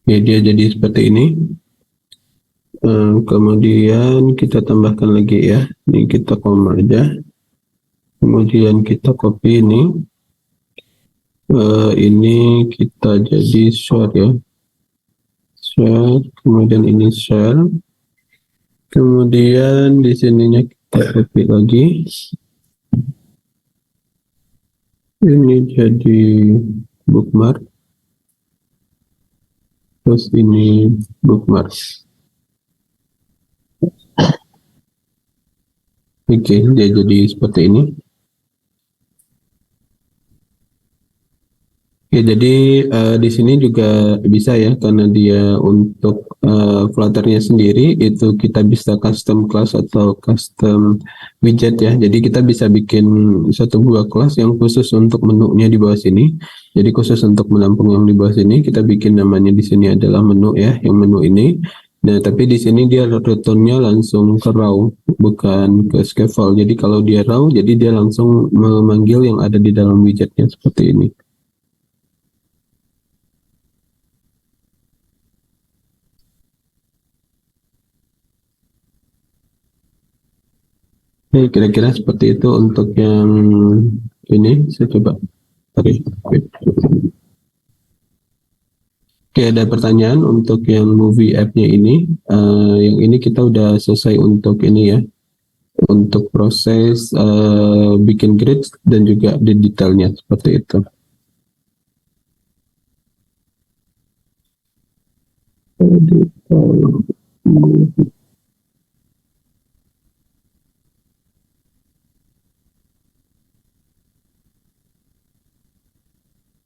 ya, dia jadi seperti ini. Kemudian kita tambahkan lagi ya. Ini kita koma aja. Kemudian kita copy ini. Ini kita jadi short ya. Share, kemudian ini share. Kemudian di sininya kita copy lagi. Ini jadi bookmark. Terus ini bookmark. Oke, dia jadi seperti ini. Ya, jadi di sini juga bisa ya, karena dia untuk Flutter-nya sendiri itu kita bisa custom class atau custom widget ya. Jadi kita bisa bikin satu buah kelas yang khusus untuk menunya di bawah sini. Jadi khusus untuk menampung yang di bawah sini, kita bikin namanya di sini adalah menu ya, yang menu ini. Nah, tapi di sini dia return-nya langsung ke raw, bukan ke scaffold. Jadi kalau dia raw, jadi dia langsung memanggil yang ada di dalam widgetnya seperti ini. Kira-kira seperti itu untuk yang ini. Saya coba tarik. Oke, ada pertanyaan untuk yang movie app-nya ini. Yang ini kita udah selesai untuk ini ya, untuk proses bikin grid dan juga di detailnya seperti itu.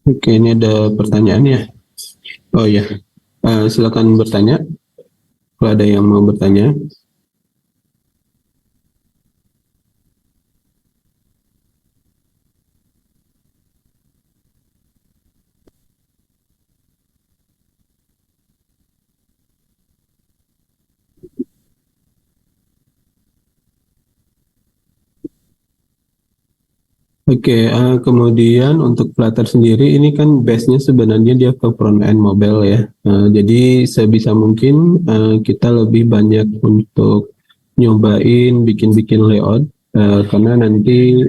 Oke, ini ada pertanyaan ya. Oh ya, silakan bertanya kalau ada yang mau bertanya. Oke, kemudian untuk Flutter sendiri ini kan base-nya sebenarnya dia ke front end mobile ya. Jadi sebisa mungkin kita lebih banyak untuk nyobain bikin-bikin layout, karena nanti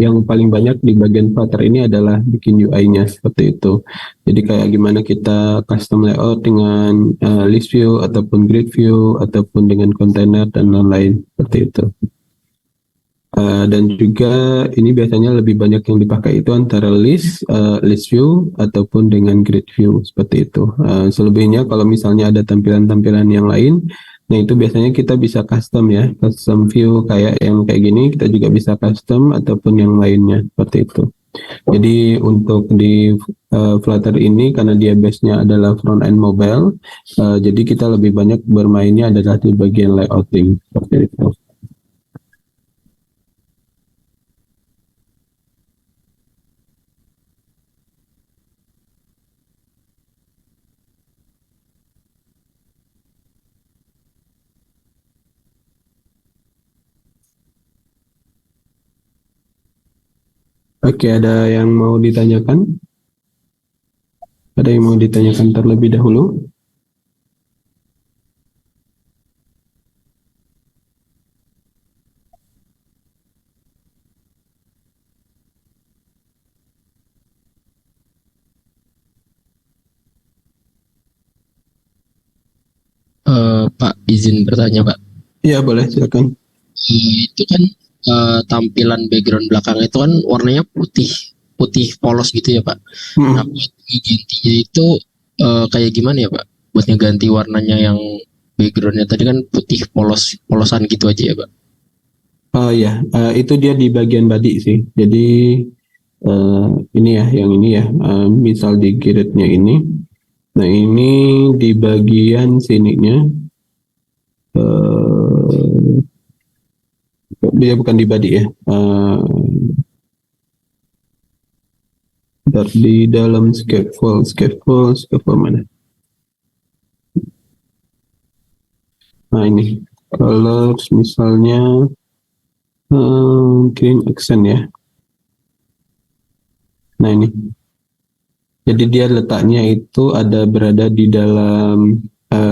yang paling banyak di bagian Flutter ini adalah bikin UI-nya seperti itu. Jadi kayak gimana kita custom layout dengan list view ataupun grid view ataupun dengan container dan lain-lain seperti itu. Dan juga ini biasanya lebih banyak yang dipakai itu antara list view ataupun dengan grid view seperti itu. Selebihnya kalau misalnya ada tampilan-tampilan yang lain, nah itu biasanya kita bisa custom ya, custom view kayak yang kayak gini kita juga bisa custom ataupun yang lainnya seperti itu. Jadi untuk di Flutter ini karena dia base-nya adalah front end mobile, jadi kita lebih banyak bermainnya adalah di bagian layouting seperti itu. Oke, ada yang mau ditanyakan? Ada yang mau ditanyakan terlebih dahulu? Pak, izin bertanya, Pak. Iya, boleh, silakan. Itu kan tampilan background belakang itu kan warnanya putih, putih polos gitu ya, Pak. Nah, buat ngegantinya itu kayak gimana ya, Pak? Buat ngeganti warnanya yang backgroundnya tadi kan putih polos, polosan gitu aja ya, Pak. Oh ya, itu dia di bagian body sih. Jadi ini ya, yang ini ya, misal di grid-nya ini, Nah, ini di bagian sininya, dia bukan di body ya, di dalam scaffold mana? Nah, ini colors misalnya green accent ya. Nah, ini. Jadi dia letaknya itu berada di dalam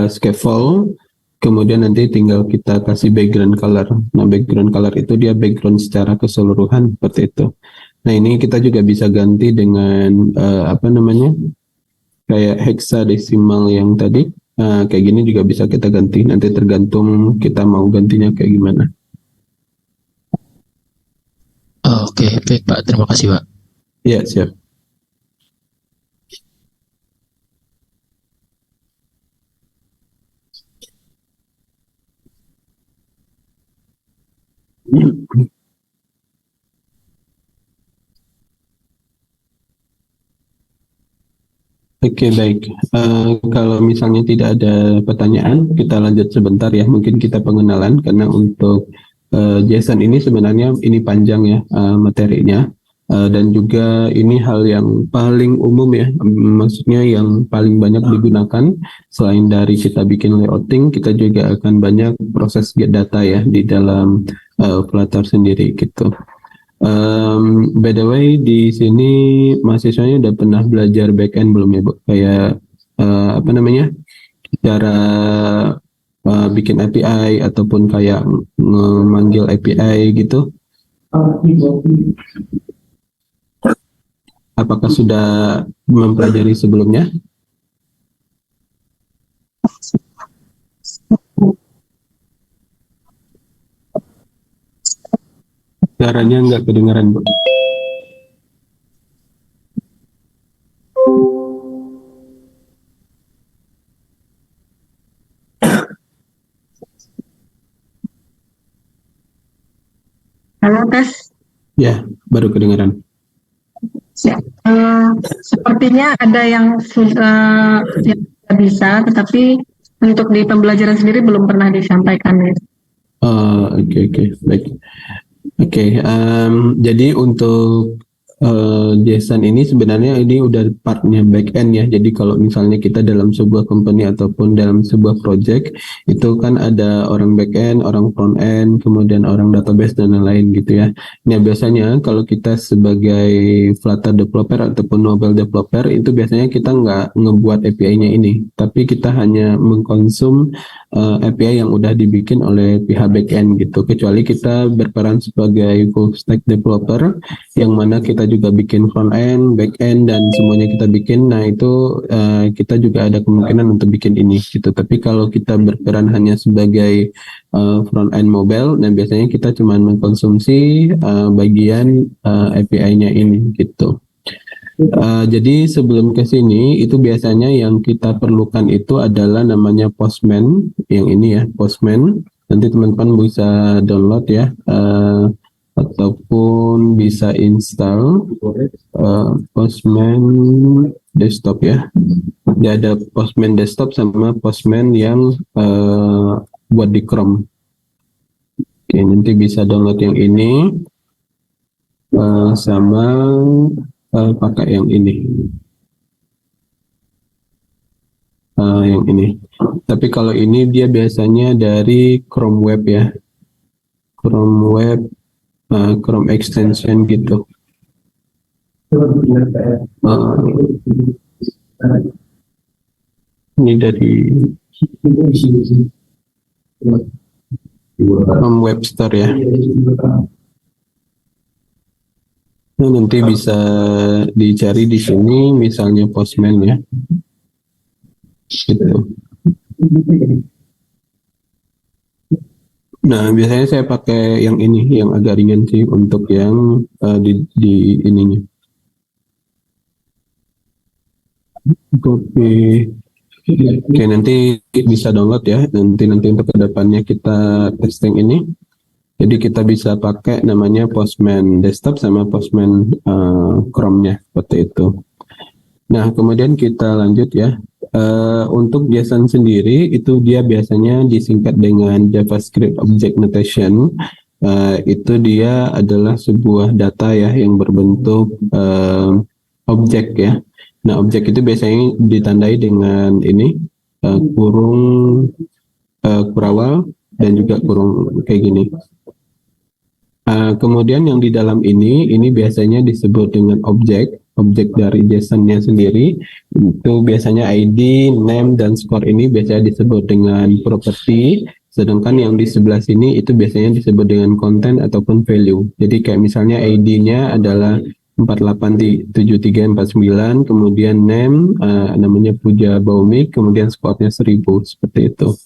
scaffold, kemudian nanti tinggal kita kasih background color. Nah, background color itu dia background secara keseluruhan seperti itu. Nah, ini kita juga bisa ganti dengan kayak hexadesimal yang tadi. Kayak gini juga bisa kita ganti. Nanti tergantung kita mau gantinya kayak gimana. Oke, baik Pak. Terima kasih Pak. Ya, siap. Oke, baik. Kalau misalnya tidak ada pertanyaan, kita lanjut sebentar ya. Mungkin kita pengenalan, karena untuk JSON ini sebenarnya ini panjang ya materinya. Dan juga ini hal yang paling umum ya, maksudnya yang paling banyak digunakan. Selain dari kita bikin layouting, kita juga akan banyak proses get data ya di dalam Flutter sendiri gitu. By the way, di sini mahasiswanya udah pernah belajar backend belum ya, Bu? Kayak cara bikin API ataupun kayak memanggil API gitu? Apakah sudah mempelajari sebelumnya? Suaranya nggak kedengaran, Bu. Halo, tes. Ya, baru kedengaran. Ya, sepertinya ada yang sudah bisa, tetapi untuk di pembelajaran sendiri belum pernah disampaikan. Oke, baik. Oke, jadi untuk JSON ini sebenarnya ini udah partnya backend ya. Jadi kalau misalnya kita dalam sebuah company ataupun dalam sebuah project, itu kan ada orang backend, orang front end, kemudian orang database dan lain-lain gitu ya. Nah, biasanya kalau kita sebagai Flutter developer ataupun mobile developer, itu biasanya kita nggak ngebuat API-nya ini, tapi kita hanya mengkonsum API yang udah dibikin oleh pihak backend gitu. Kecuali kita berperan sebagai full stack developer, yang mana kita juga bikin front end, back end, dan semuanya kita bikin. Nah, itu kita juga ada kemungkinan untuk bikin ini gitu. Tapi kalau kita berperan hanya sebagai front end mobile, dan biasanya kita cuma mengkonsumsi bagian API-nya ini gitu. Jadi sebelum ke sini itu biasanya yang kita perlukan itu adalah namanya Postman, yang ini ya, Postman. Nanti teman-teman bisa download ya, ataupun bisa install Postman desktop ya. Dia ada Postman desktop sama Postman yang buat di Chrome. Oke, nanti bisa download yang ini sama pakai yang ini. Yang ini. Tapi kalau ini dia biasanya dari Chrome Web ya. Chrome Web, Chrome Extension gitu. Ini dari Chrome Web Store ya. Nah, nanti bisa dicari di sini, misalnya Postman ya. Gitu. Nah, biasanya saya pakai yang ini, yang agak ringan sih untuk yang di ininya. Copy. Oke, nanti bisa download ya. Nanti untuk kedepannya kita testing ini. Jadi kita bisa pakai namanya Postman desktop sama Postman Chrome-nya seperti itu. Nah, kemudian kita lanjut ya. Untuk JSON sendiri itu dia biasanya disingkat dengan JavaScript Object Notation. Itu dia adalah sebuah data ya yang berbentuk objek ya. Nah, objek itu biasanya ditandai dengan ini kurung kurawal dan juga kurung kayak gini. Kemudian yang di dalam ini biasanya disebut dengan objek dari JSON-nya sendiri. Itu biasanya ID, name, dan score ini biasanya disebut dengan property. Sedangkan yang di sebelah sini itu biasanya disebut dengan content ataupun value. Jadi kayak misalnya ID-nya adalah 487349, kemudian name namanya Puja Baumik, kemudian score-nya 1000, seperti itu.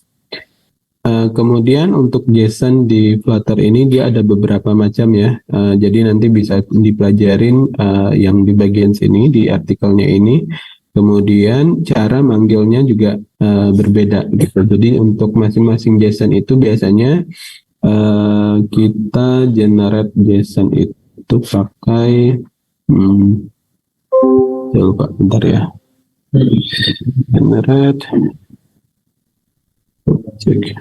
Kemudian untuk JSON di Flutter ini dia ada beberapa macam ya. Jadi nanti bisa dipelajarin yang di bagian sini di artikelnya ini. Kemudian cara manggilnya juga berbeda gitu. Jadi untuk masing-masing JSON itu biasanya kita generate JSON itu pakai saya lupa, bentar ya. Generate cek.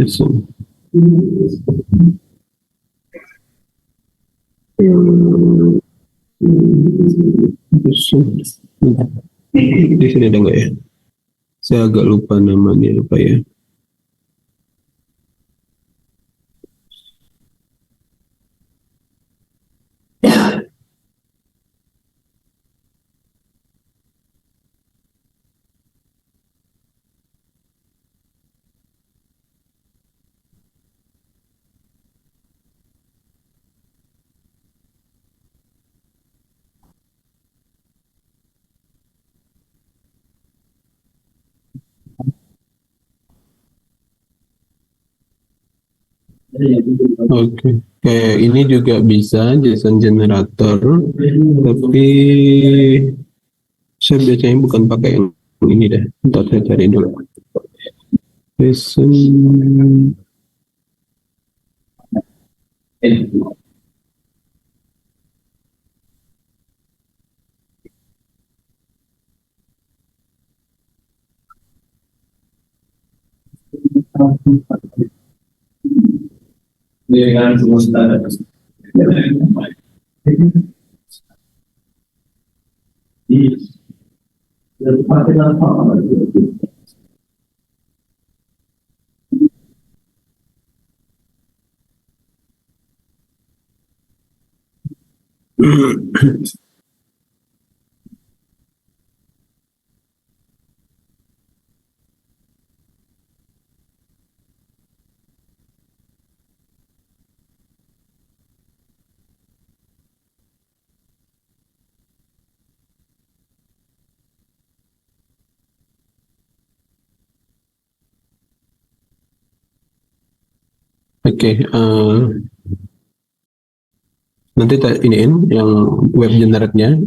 JSON. Di sini ada nggak ya? Saya agak lupa namanya apa ya. Oke, kayak ini juga bisa JSON generator, tapi saya biasanya bukan pakai yang ini deh. Ntar saya cari dulu. JSON. Dengan semua standar. Oke, nanti iniin yang web generate-nya.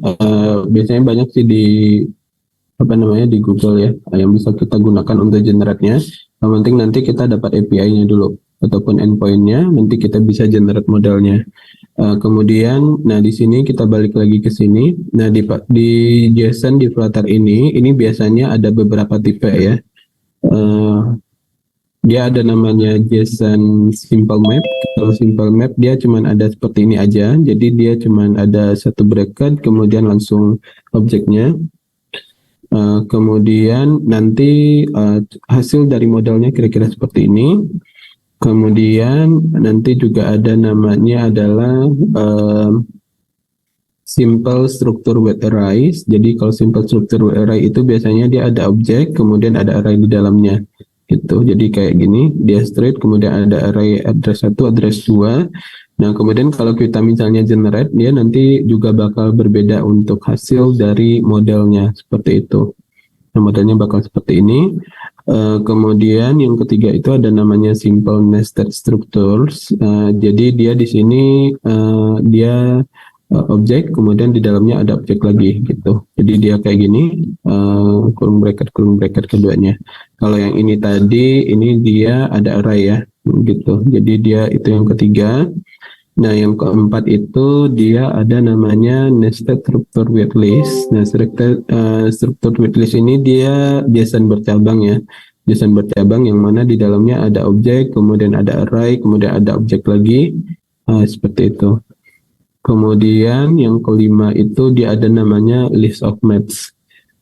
Biasanya banyak sih di di Google ya, yang bisa kita gunakan untuk generate-nya. Yang penting nanti kita dapat API-nya dulu ataupun endpoint-nya, nanti kita bisa generate modelnya. Kemudian, nah di sini kita balik lagi ke sini. Nah di JSON di Flutter ini biasanya ada beberapa tipe ya. Dia ada namanya JSON Simple Map. Kalau Simple Map dia cuman ada seperti ini aja. Jadi dia cuman ada satu bracket, kemudian langsung objeknya. Kemudian nanti hasil dari modelnya kira-kira seperti ini. Kemudian nanti juga ada namanya adalah Simple Structure Word Arrays. Jadi kalau Simple Structure Word Array itu biasanya dia ada objek, kemudian ada array di dalamnya. Gitu. Jadi kayak gini, dia straight, kemudian ada array address 1, address 2. Nah, kemudian kalau kita misalnya generate, dia nanti juga bakal berbeda untuk hasil dari modelnya, seperti itu. Nah, modelnya bakal seperti ini. Kemudian yang ketiga itu ada namanya Simple Nested Structures. Jadi dia di sini dia objek, kemudian di dalamnya ada objek lagi gitu. Jadi dia kayak gini, kurung bracket keduanya. Kalau yang ini tadi, ini dia ada array ya, gitu. Jadi dia itu yang ketiga. Nah, yang keempat itu dia ada namanya nested structure waitlist. Nah, structure waitlist ini dia JSON bercabang ya. JSON bercabang yang mana di dalamnya ada objek, kemudian ada array, kemudian ada objek lagi. Seperti itu. Kemudian yang kelima itu dia ada namanya list of maps.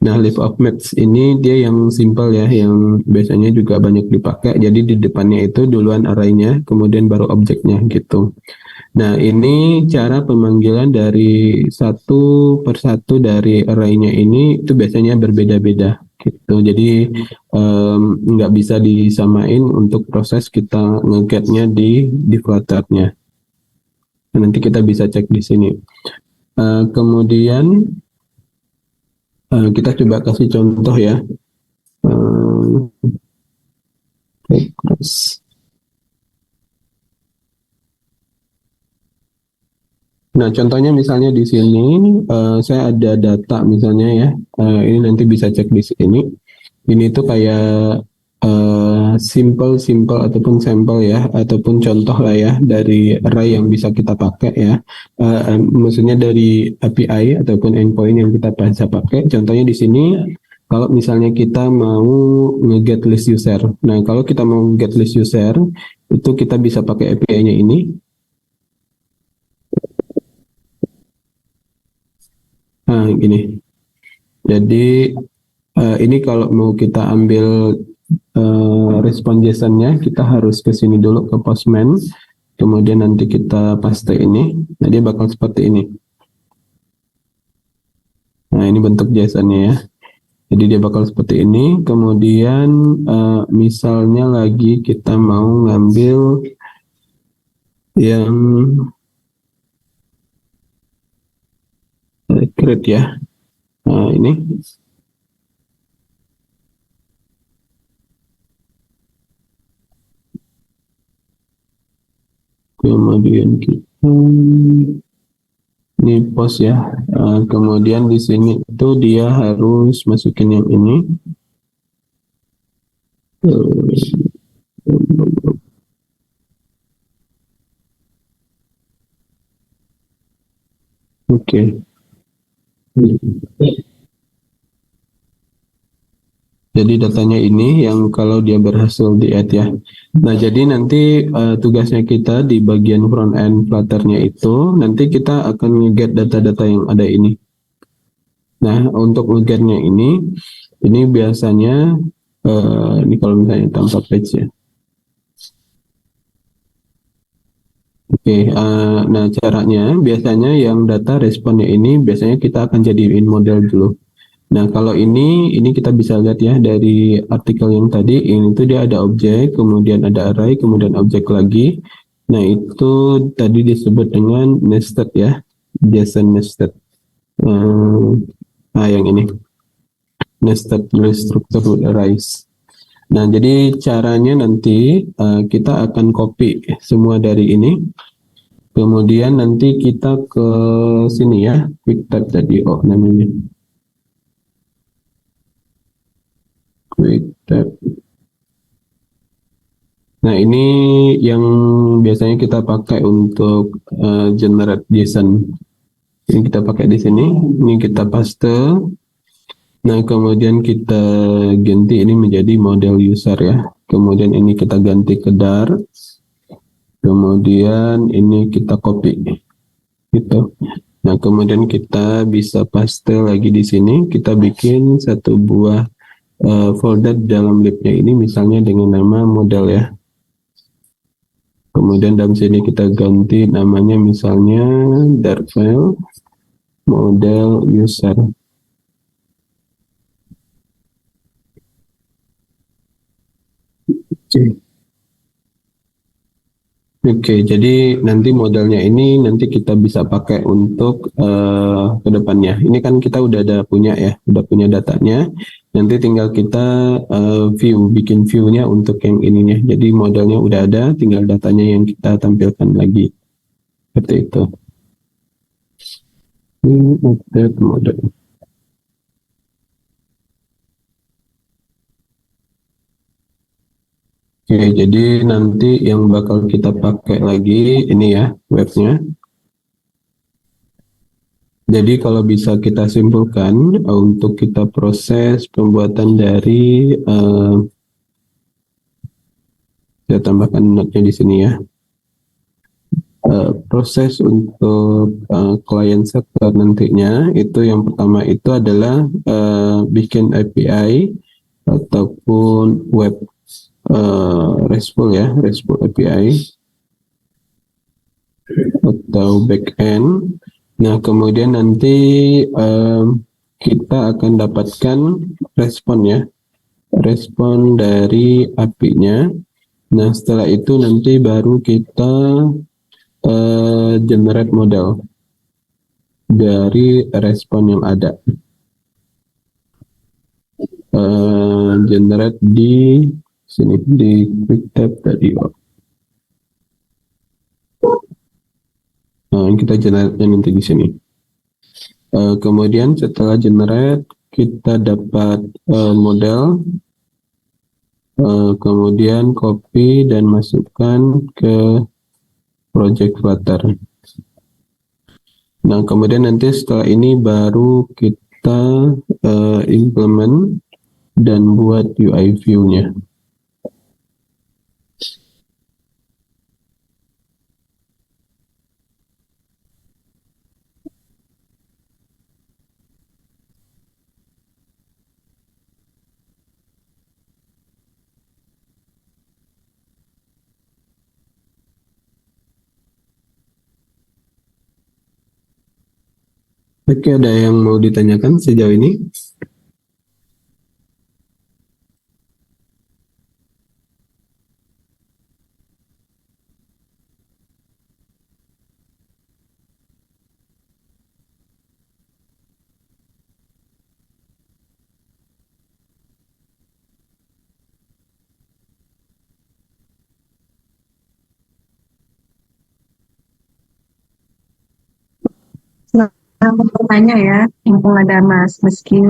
Nah, list of maps ini dia yang simple ya, yang biasanya juga banyak dipakai. Jadi di depannya itu duluan array-nya, kemudian baru objeknya gitu. Nah, ini cara pemanggilan dari satu persatu dari array-nya ini itu biasanya berbeda-beda gitu. Jadi nggak bisa disamain untuk proses kita nge-get-nya di Flutter-nya. Nah, nanti kita bisa cek di sini. Kemudian kita coba kasih contoh ya. Terus. Nah, contohnya misalnya di sini saya ada data misalnya ya. Ini nanti bisa cek di sini. Ini tuh kayak simple ataupun sampel ya, ataupun contoh lah ya dari array yang bisa kita pakai ya. Maksudnya dari API ataupun endpoint yang kita bisa pakai. Contohnya di sini, kalau misalnya kita mau nge-get list user. Nah, kalau kita mau get list user, itu kita bisa pakai API-nya ini. Nah, gini. Jadi ini kalau mau kita ambil respon JSON-nya, kita harus ke sini dulu ke Postman, kemudian nanti kita paste ini. Nah, dia bakal seperti ini. Nah, ini bentuk JSON-nya ya. Jadi dia bakal seperti ini. Kemudian misalnya lagi kita mau ngambil yang create ya. Nah, ini. Kemudian kita ini post ya. Kemudian di sini itu dia harus masukin yang ini. Oke. Jadi datanya ini yang kalau dia berhasil di-add ya. Nah, jadi nanti tugasnya kita di bagian front end Flutter-nya itu, nanti kita akan nge-get data-data yang ada ini. Nah, untuk nge-get-nya ini biasanya, ini kalau misalnya tanpa page ya. Oke, nah caranya biasanya yang data responnya ini biasanya kita akan jadiin model dulu. Nah, kalau ini kita bisa lihat ya dari artikel yang tadi, ini tuh dia ada objek, kemudian ada array, kemudian objek lagi. Nah, itu tadi disebut dengan nested ya, JSON nested. Yang ini, nested list structure with arrays. Nah, jadi caranya nanti kita akan copy semua dari ini. Kemudian nanti kita ke sini ya, quick tab tadi, namanya. Quick tab. Nah, ini yang biasanya kita pakai untuk generate JSON. Ini kita pakai di sini. Ini kita paste. Nah, kemudian kita ganti ini menjadi model user ya. Kemudian ini kita ganti ke dar. Kemudian ini kita copy. Gitu. Nah, kemudian kita bisa paste lagi di sini. Kita bikin satu buah folder dalam libnya ini misalnya dengan nama model ya. Kemudian dalam sini kita ganti namanya misalnya dar file model user. Oke, jadi nanti modelnya ini nanti kita bisa pakai untuk kedepannya. Ini kan kita udah ada punya ya, udah punya datanya. Nanti tinggal kita bikin view-nya untuk yang ininya. Jadi modelnya udah ada, tinggal datanya yang kita tampilkan lagi. Seperti itu. Ini update model. Oke, jadi nanti yang bakal kita pakai lagi ini ya webnya. Jadi kalau bisa kita simpulkan untuk kita proses pembuatan dari saya tambahkan notnya di sini ya. Proses untuk client server nantinya itu yang pertama itu adalah bikin API ataupun web RESTful ya, RESTful API atau backend. Nah, kemudian nanti kita akan dapatkan respon ya, respon dari API-nya. Nah, setelah itu nanti baru kita generate model dari respon yang ada. Generate di sini di QuickTab.io. Kita generate nanti di sini. Kemudian setelah generate kita dapat model, kemudian copy dan masukkan ke project Flutter. Nah, kemudian nanti setelah ini baru kita implement dan buat UI view-nya. Oke, ada yang mau ditanyakan sejauh ini? Aku bertanya ya, mumpung ada Mas Meski.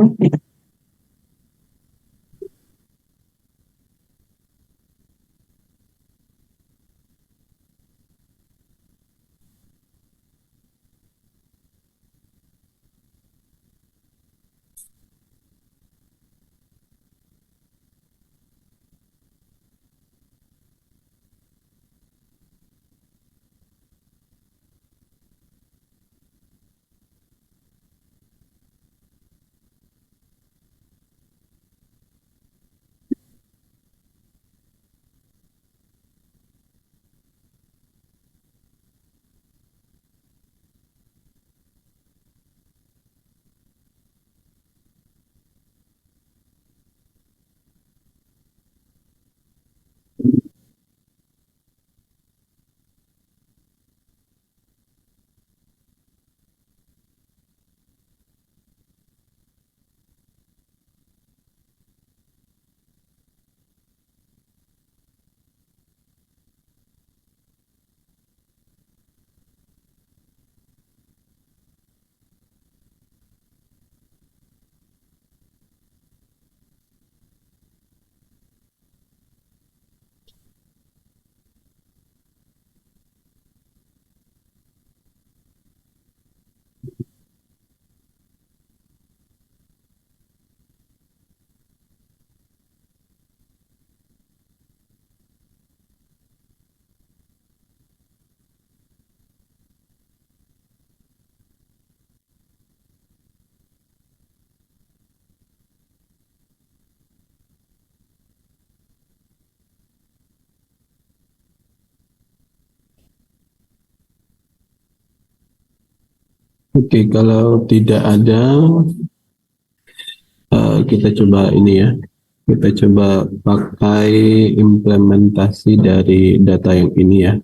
Oke, kalau tidak ada, kita coba ini ya. Kita coba pakai implementasi dari data yang ini ya.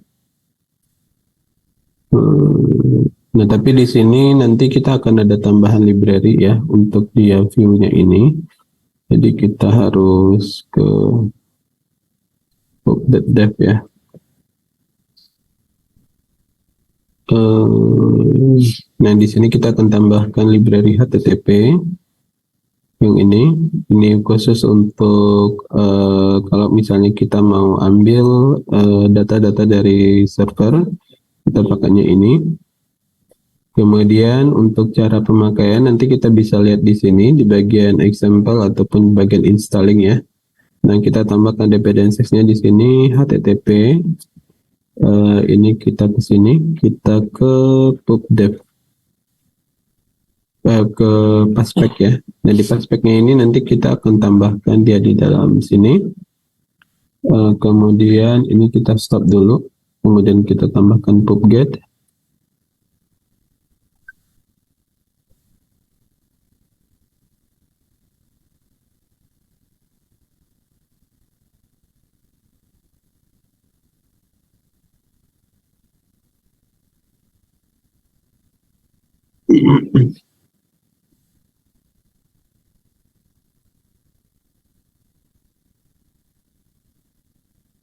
Nah, tapi di sini nanti kita akan ada tambahan library ya untuk dia view-nya ini. Jadi kita harus ke dev ya. Nah, di sini kita akan tambahkan library HTTP. yang ini khusus untuk kalau misalnya kita mau ambil data-data dari server, kita pakainya ini. Kemudian untuk cara pemakaian nanti kita bisa lihat di sini di bagian example ataupun bagian installing ya. Nah, kita tambahkan dependencies-nya di sini HTTP. Ini kita ke sini, kita ke pubdev, ke paspec ya. Nah, di paspecnya ini nanti kita akan tambahkan dia di dalam sini. Kemudian ini kita stop dulu. Kemudian kita tambahkan pubget.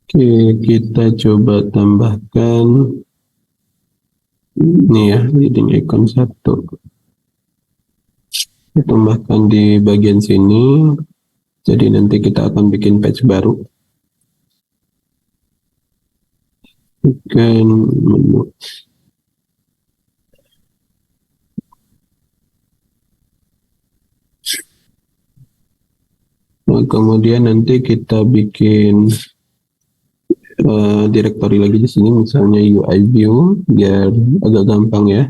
Oke, kita coba tambahkan ini ya, leading icon 1. Kita tambahkan di bagian sini. Jadi nanti kita akan bikin page baru. Bikin menu. Nah, kemudian nanti kita bikin directory lagi di sini, misalnya UI view, biar agak gampang ya.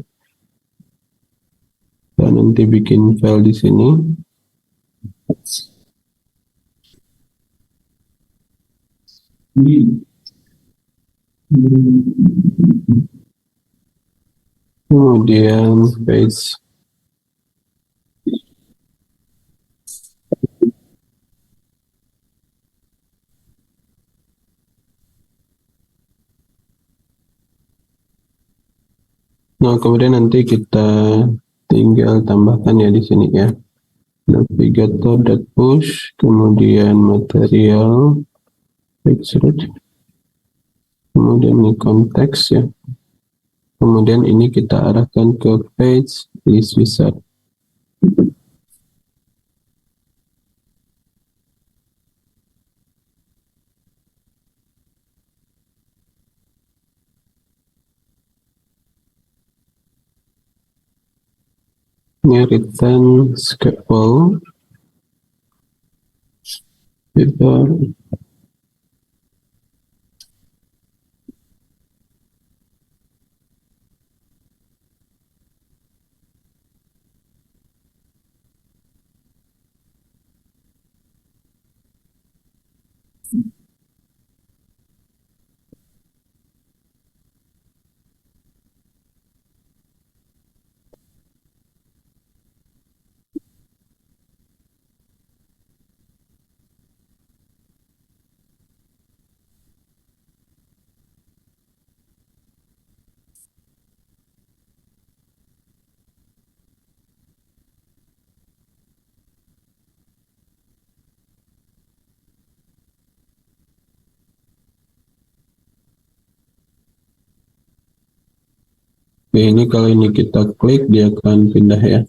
Dan nanti bikin file di sini. Kemudian page. Nah, kemudian nanti kita tinggal tambahkan ya di sini ya. Navigator.push, kemudian material, page root, kemudian ini konteks ya. Kemudian ini kita arahkan ke page list wizard. Ini return scaffold. Oke, ini kalau ini kita klik dia akan pindah ya.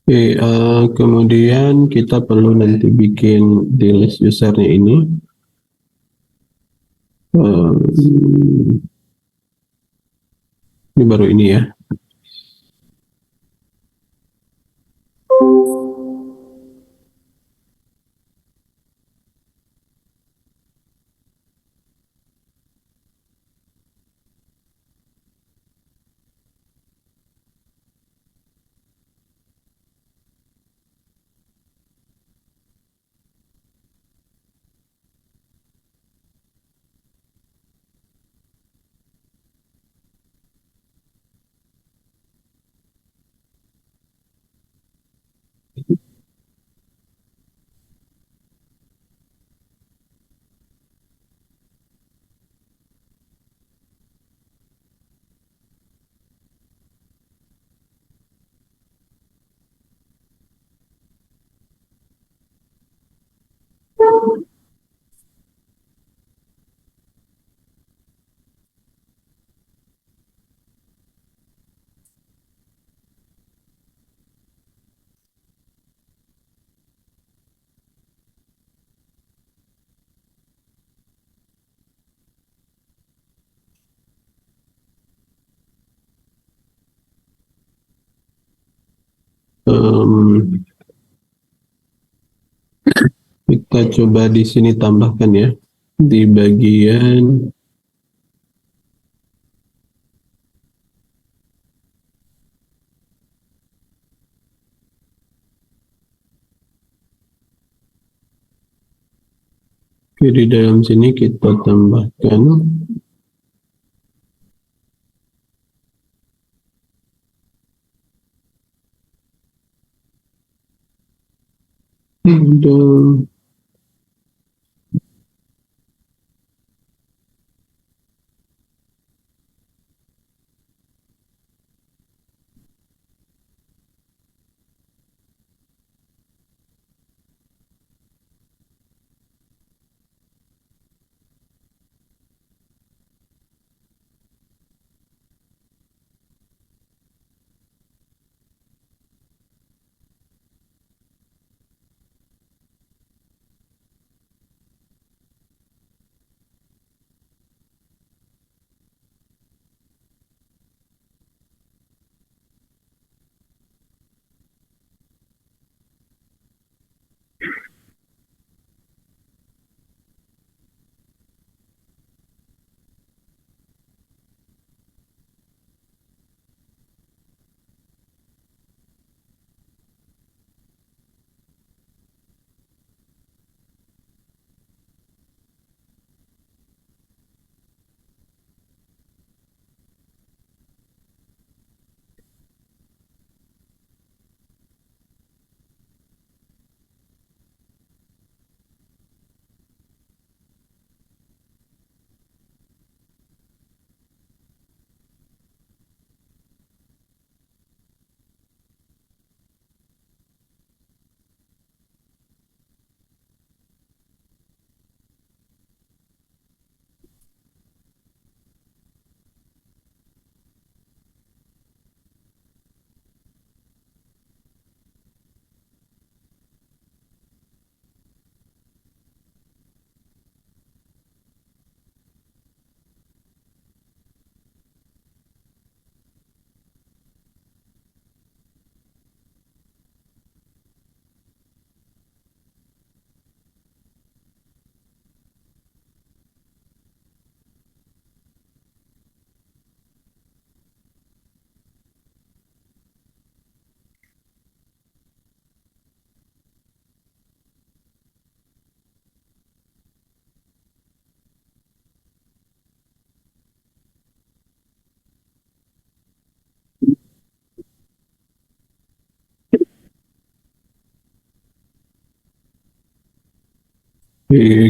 Oke, kemudian kita perlu nanti bikin di list usernya ini. Ini baru ini ya. kita coba di sini tambahkan ya, di bagian di dalam sini kita tambahkan dan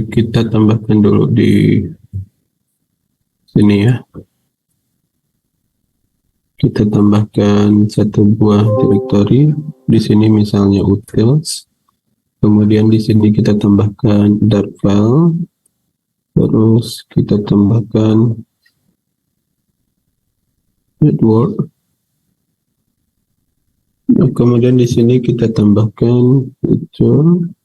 kita tambahkan dulu di sini ya. Kita tambahkan satu buah directory. Di sini misalnya utils. Kemudian di sini kita tambahkan dart file. Terus kita tambahkan network. Nah, kemudian di sini kita tambahkan feature.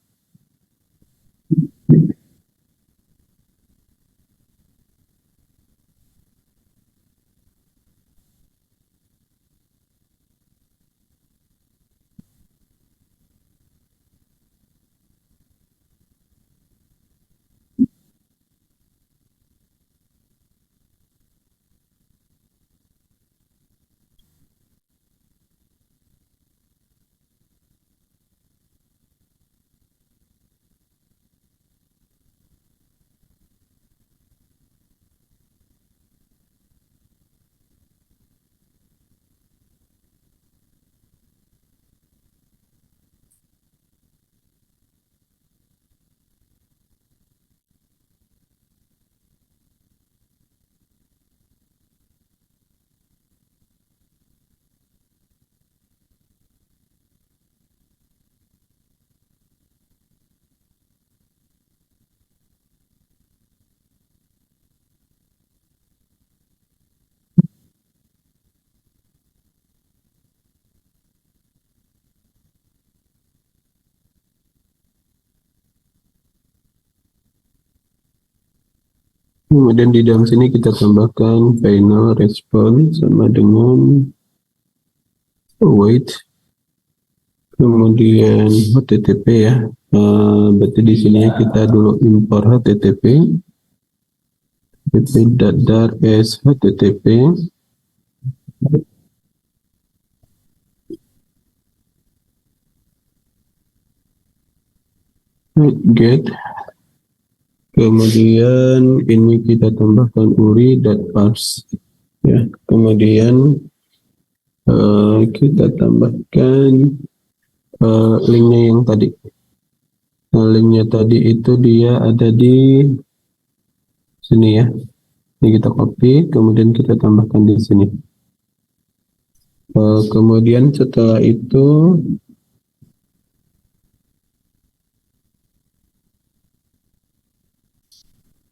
Kemudian di dalam sini kita tambahkan final response sama dengan await kemudian HTTP ya. Berarti di sini kita dulu impor HTTP, http.dar as HTTP, get, kemudian ini kita tambahkan uri.parse ya. Kemudian kita tambahkan linknya yang tadi. Nah, linknya tadi itu dia ada di sini ya. Ini kita copy, kemudian kita tambahkan di sini. Kemudian setelah itu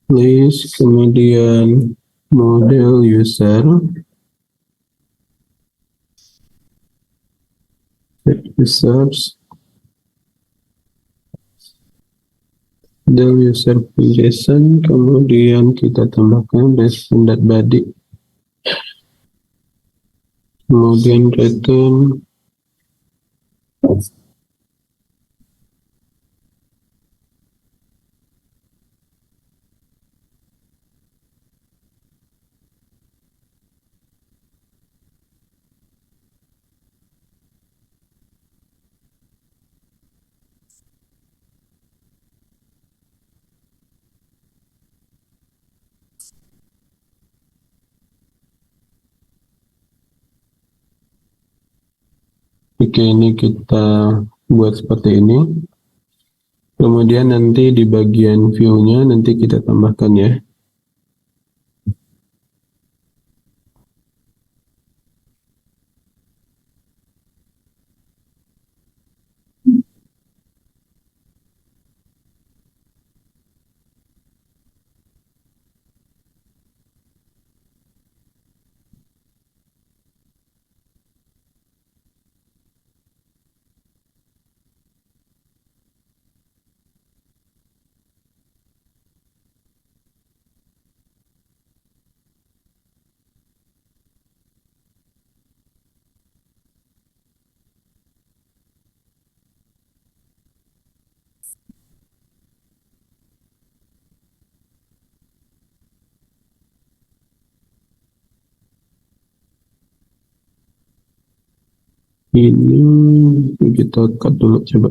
list, kemudian model user, users, model user JSON, kemudian kita tambahkan response.body, kemudian return Oke, ini kita buat seperti ini. Kemudian nanti di bagian view-nya nanti kita tambahkan ya. Ini kita cut dulu coba.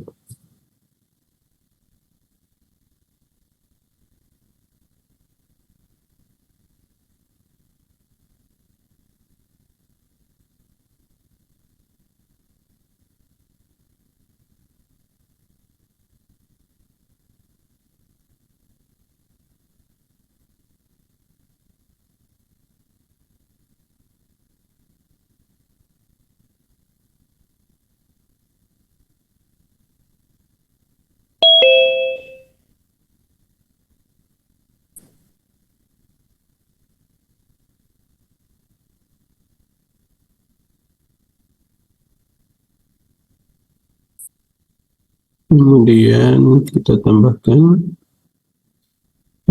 Kemudian kita tambahkan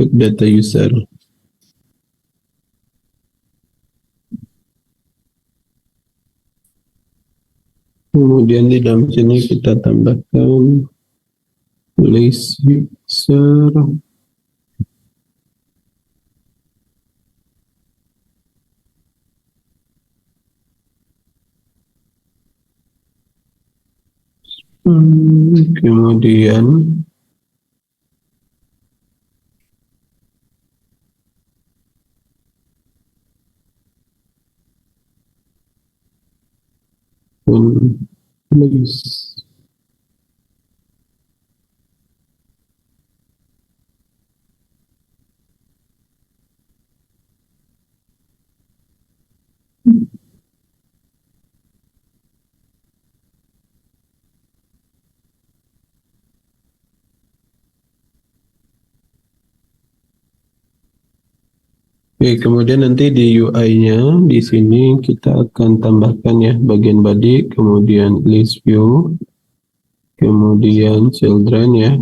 data user. Kemudian di dalam sini kita tambahkan list user, kemudian list. Oke, kemudian nanti di UI-nya di sini kita akan tambahkan ya bagian body, kemudian list view, kemudian children ya.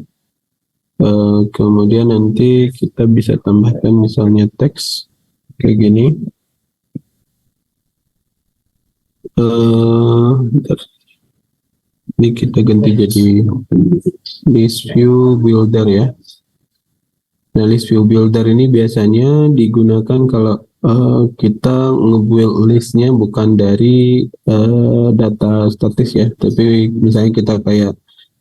Kemudian nanti kita bisa tambahkan misalnya teks kayak gini. Bentar. Ini kita ganti jadi list view builder ya. Nah, list view builder ini biasanya digunakan kalau kita nge-build listnya bukan dari data statis ya, tapi misalnya kita kayak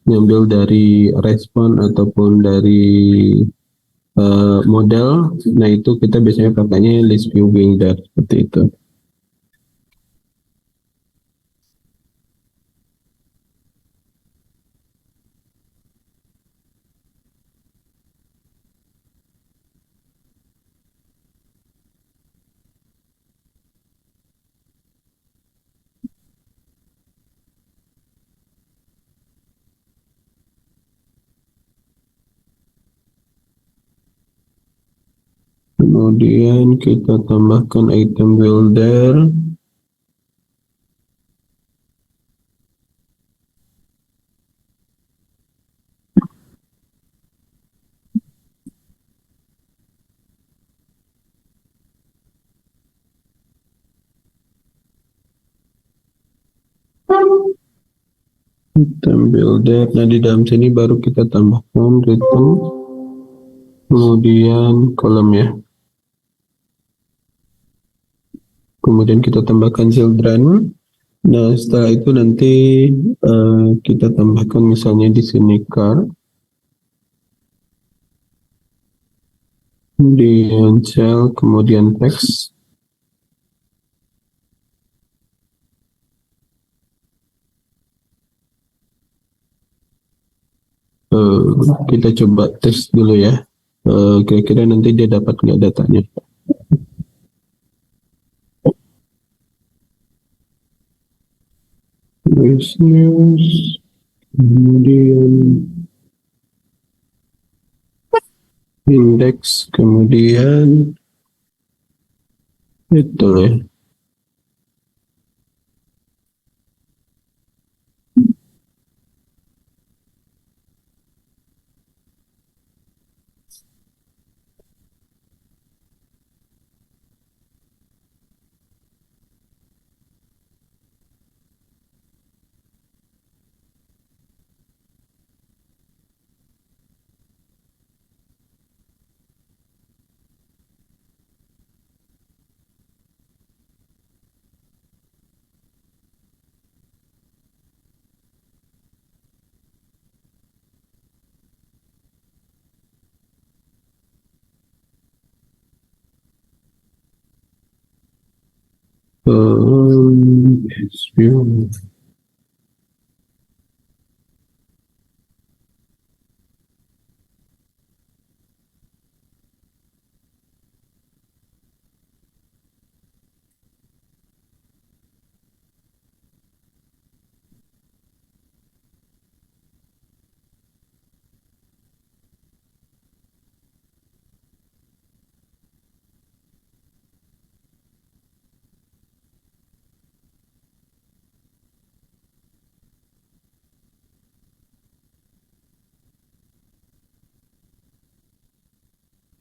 ngambil dari respon ataupun dari model. Nah, itu kita biasanya pakainya list view builder seperti itu. Kemudian kita tambahkan item builder. Item builder. Nah, di dalam sini baru kita tambahkan return, kemudian kolom ya. Kemudian kita tambahkan children. Nah, setelah itu nanti kita tambahkan misalnya di sini car, kemudian cell, kemudian text. Kita coba tes dulu ya. Kira-kira nanti dia dapat nggak datanya. Business, kemudian index, kemudian itu ya. View.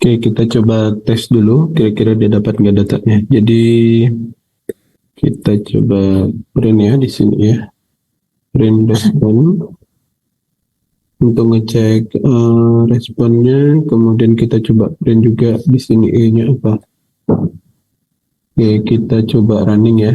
Oke, kita coba tes dulu, kira-kira dia dapat nggak datanya. Jadi kita coba print ya di sini ya, print respon untuk ngecek responnya. Kemudian kita coba print juga di sini E-nya apa. Oke, kita coba running ya.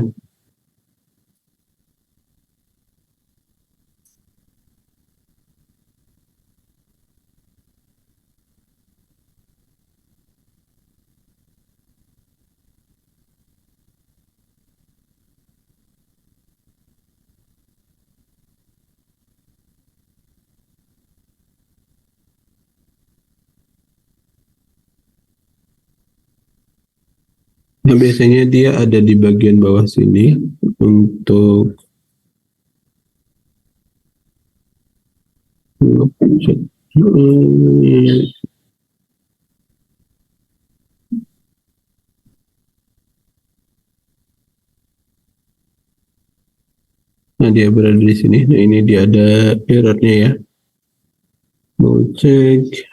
Nah, biasanya dia ada di bagian bawah sini untuk nah, dia berada di sini. Nah, ini dia ada errornya ya. Mau cek.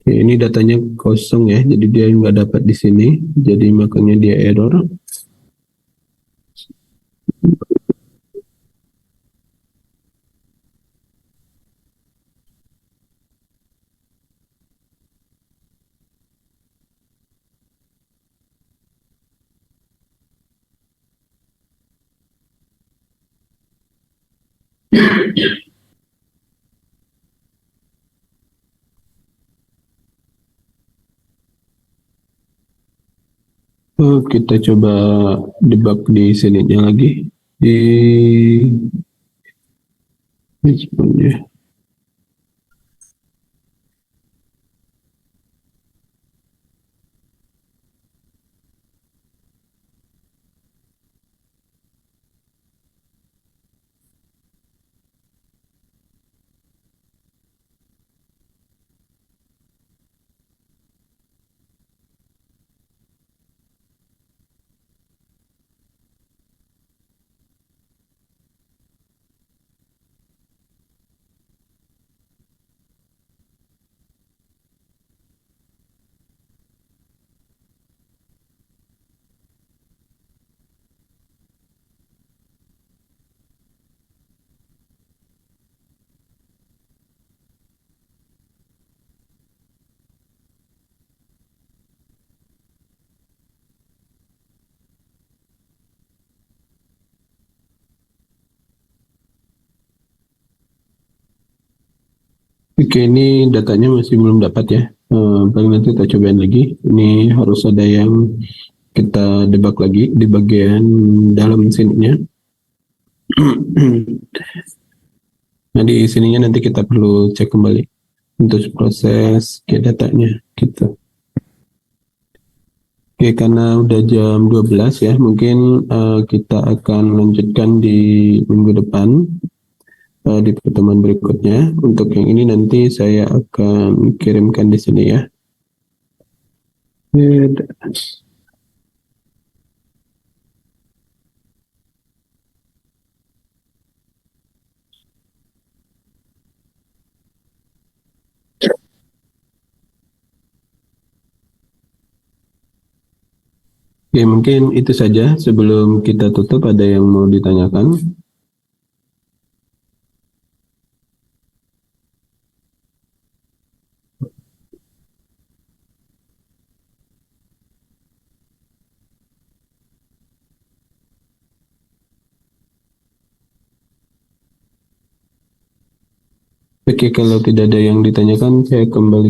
Oke, ini datanya kosong ya, jadi dia nggak dapat di sini. Jadi makanya dia error. Kita coba debug di sininya lagi di responnya. Oke, ini datanya masih belum dapat ya. Paling nanti kita cobain lagi. Ini harus ada yang kita debug lagi di bagian dalam sininya. Nah, di sininya nanti kita perlu cek kembali untuk proses ke datanya gitu. Oke, karena udah jam 12 ya, mungkin kita akan lanjutkan di minggu depan di pertemuan berikutnya. Untuk yang ini nanti saya akan kirimkan di sini ya. Oke, mungkin itu saja sebelum kita tutup. Ada yang mau ditanyakan? Oke, kalau tidak ada yang ditanyakan, saya kembali.